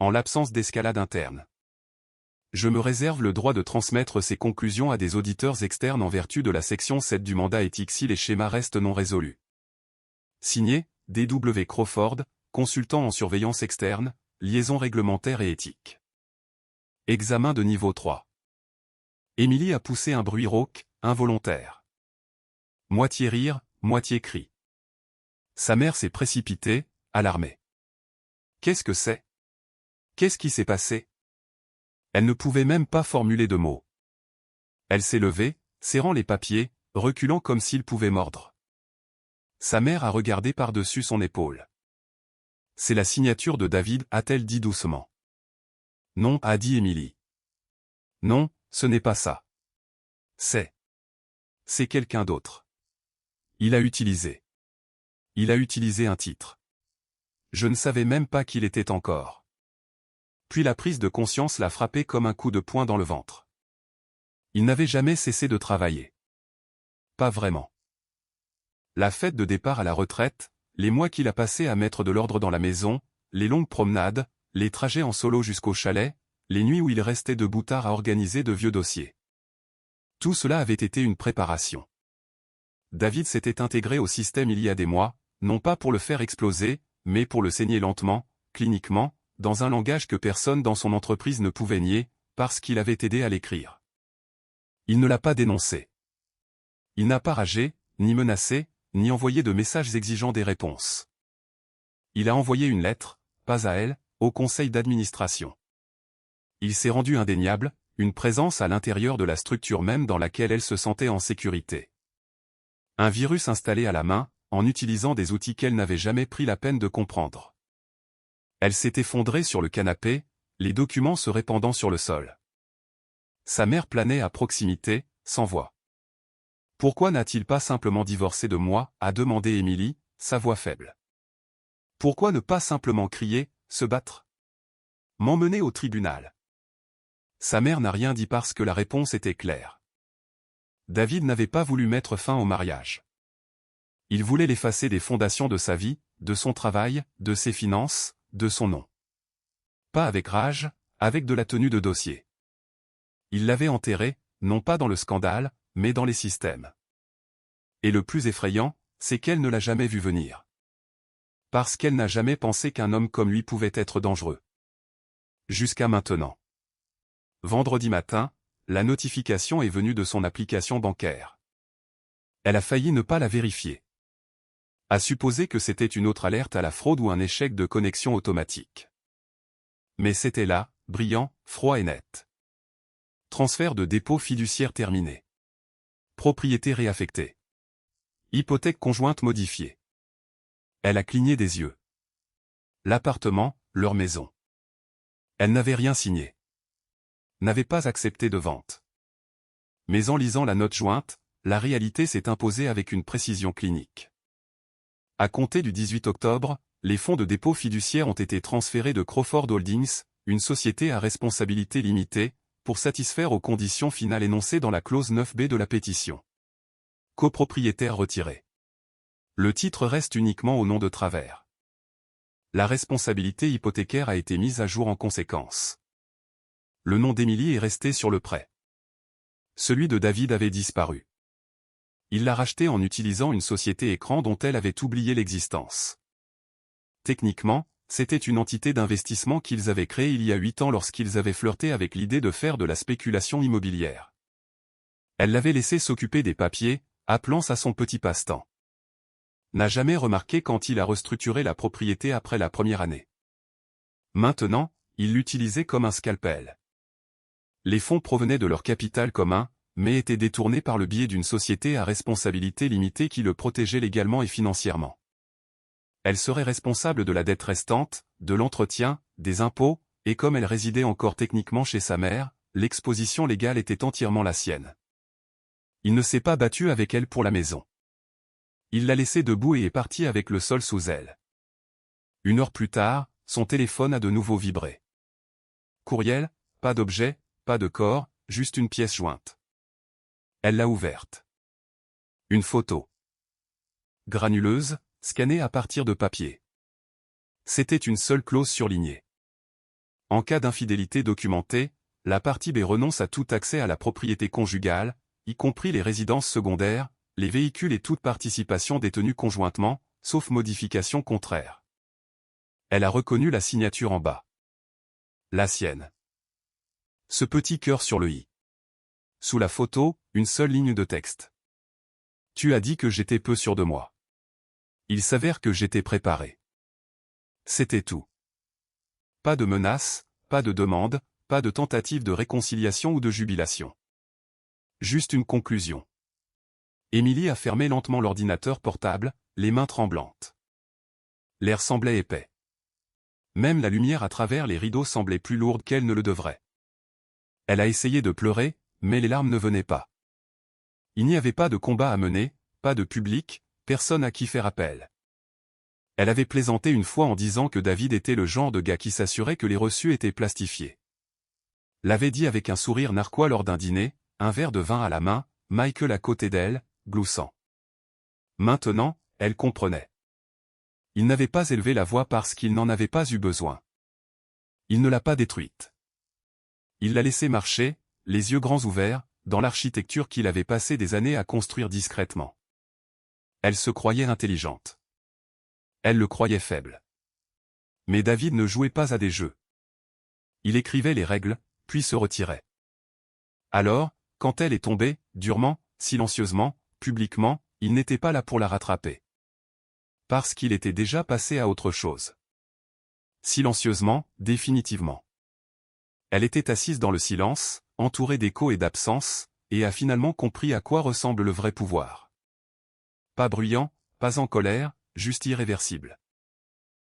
En l'absence d'escalade interne. Je me réserve le droit de transmettre ces conclusions à des auditeurs externes en vertu de la section 7 du mandat éthique si les schémas restent non résolus. Signé, D.W. Crawford, consultant en surveillance externe, liaison réglementaire et éthique. Examen de niveau 3. Émilie a poussé un bruit rauque, involontaire. Moitié rire, moitié cri. Sa mère s'est précipitée, alarmée. Qu'est-ce que c'est? Qu'est-ce qui s'est passé? Elle ne pouvait même pas formuler de mots. Elle s'est levée, serrant les papiers, reculant comme s'il pouvait mordre. Sa mère a regardé par-dessus son épaule. C'est la signature de David, a-t-elle dit doucement. Non, a dit Émilie. Non, ce n'est pas ça. C'est quelqu'un d'autre. Il a utilisé un titre. Je ne savais même pas qu'il était encore. Puis la prise de conscience l'a frappé comme un coup de poing dans le ventre. Il n'avait jamais cessé de travailler. Pas vraiment. La fête de départ à la retraite, les mois qu'il a passés à mettre de l'ordre dans la maison, les longues promenades, les trajets en solo jusqu'au chalet, les nuits où il restait debout tard à organiser de vieux dossiers. Tout cela avait été une préparation. David s'était intégré au système il y a des mois, non pas pour le faire exploser, mais pour le saigner lentement, cliniquement, dans un langage que personne dans son entreprise ne pouvait nier, parce qu'il avait aidé à l'écrire. Il ne l'a pas dénoncé. Il n'a pas ragé, ni menacé, ni envoyé de messages exigeant des réponses. Il a envoyé une lettre, pas à elle, au conseil d'administration. Il s'est rendu indéniable, une présence à l'intérieur de la structure même dans laquelle elle se sentait en sécurité. Un virus installé à la main, en utilisant des outils qu'elle n'avait jamais pris la peine de comprendre. Elle s'est effondrée sur le canapé, les documents se répandant sur le sol. Sa mère planait à proximité, sans voix. « Pourquoi n'a-t-il pas simplement divorcé de moi ?» a demandé Émilie, sa voix faible. « Pourquoi ne pas simplement crier, se battre ?» M'emmener au tribunal. Sa mère n'a rien dit parce que la réponse était claire. David n'avait pas voulu mettre fin au mariage. Il voulait l'effacer des fondations de sa vie, de son travail, de ses finances, de son nom. Pas avec rage, avec de la tenue de dossier. Il l'avait enterré, non pas dans le scandale, mais dans les systèmes. Et le plus effrayant, c'est qu'elle ne l'a jamais vu venir. Parce qu'elle n'a jamais pensé qu'un homme comme lui pouvait être dangereux. Jusqu'à maintenant. Vendredi matin, la notification est venue de son application bancaire. Elle a failli ne pas la vérifier. A supposé que c'était une autre alerte à la fraude ou un échec de connexion automatique. Mais c'était là, brillant, froid et net. Transfert de dépôt fiduciaire terminé. Propriété réaffectée. Hypothèque conjointe modifiée. Elle a cligné des yeux. L'appartement, leur maison. Elle n'avait rien signé. N'avait pas accepté de vente. Mais en lisant la note jointe, la réalité s'est imposée avec une précision clinique. À compter du 18 octobre, les fonds de dépôt fiduciaire ont été transférés de Crawford Holdings, une société à responsabilité limitée, pour satisfaire aux conditions finales énoncées dans la clause 9b de la pétition. Copropriétaire retiré. Le titre reste uniquement au nom de Travers. La responsabilité hypothécaire a été mise à jour en conséquence. Le nom d'Émilie est resté sur le prêt. Celui de David avait disparu. Il l'a racheté en utilisant une société écran dont elle avait oublié l'existence. Techniquement, c'était une entité d'investissement qu'ils avaient créée il y a 8 ans lorsqu'ils avaient flirté avec l'idée de faire de la spéculation immobilière. Elle l'avait laissé s'occuper des papiers, appelant ça son petit passe-temps. N'a jamais remarqué quand il a restructuré la propriété après la première année. Maintenant, il l'utilisait comme un scalpel. Les fonds provenaient de leur capital commun, mais étaient détournés par le biais d'une société à responsabilité limitée qui le protégeait légalement et financièrement. Elle serait responsable de la dette restante, de l'entretien, des impôts, et comme elle résidait encore techniquement chez sa mère, l'exposition légale était entièrement la sienne. Il ne s'est pas battu avec elle pour la maison. Il l'a laissée debout et est parti avec le sol sous elle. 1 heure plus tard, son téléphone a de nouveau vibré. Courriel, pas d'objet, pas de corps, juste une pièce jointe. Elle l'a ouverte. Une photo. Granuleuse, scannée à partir de papier. C'était une seule clause surlignée. En cas d'infidélité documentée, la partie B renonce à tout accès à la propriété conjugale, y compris les résidences secondaires, les véhicules et toute participation détenue conjointement, sauf modification contraire. Elle a reconnu la signature en bas. La sienne. Ce petit cœur sur le i. Sous la photo, une seule ligne de texte. Tu as dit que j'étais peu sûr de moi. Il s'avère que j'étais préparé. C'était tout. Pas de menace, pas de demande, pas de tentative de réconciliation ou de jubilation. Juste une conclusion. Émilie a fermé lentement l'ordinateur portable, les mains tremblantes. L'air semblait épais. Même la lumière à travers les rideaux semblait plus lourde qu'elle ne le devrait. Elle a essayé de pleurer, mais les larmes ne venaient pas. Il n'y avait pas de combat à mener, pas de public, personne à qui faire appel. Elle avait plaisanté une fois en disant que David était le genre de gars qui s'assurait que les reçus étaient plastifiés. L'avait dit avec un sourire narquois lors d'un dîner, un verre de vin à la main, Michael à côté d'elle, gloussant. Maintenant, elle comprenait. Il n'avait pas élevé la voix parce qu'il n'en avait pas eu besoin. Il ne l'a pas détruite. Il l'a laissée marcher, les yeux grands ouverts, dans l'architecture qu'il avait passé des années à construire discrètement. Elle se croyait intelligente. Elle le croyait faible. Mais David ne jouait pas à des jeux. Il écrivait les règles, puis se retirait. Alors, quand elle est tombée, durement, silencieusement, publiquement, il n'était pas là pour la rattraper. Parce qu'il était déjà passé à autre chose. Silencieusement, définitivement. Elle était assise dans le silence, entourée d'échos et d'absence, et a finalement compris à quoi ressemble le vrai pouvoir. Pas bruyant, pas en colère, juste irréversible.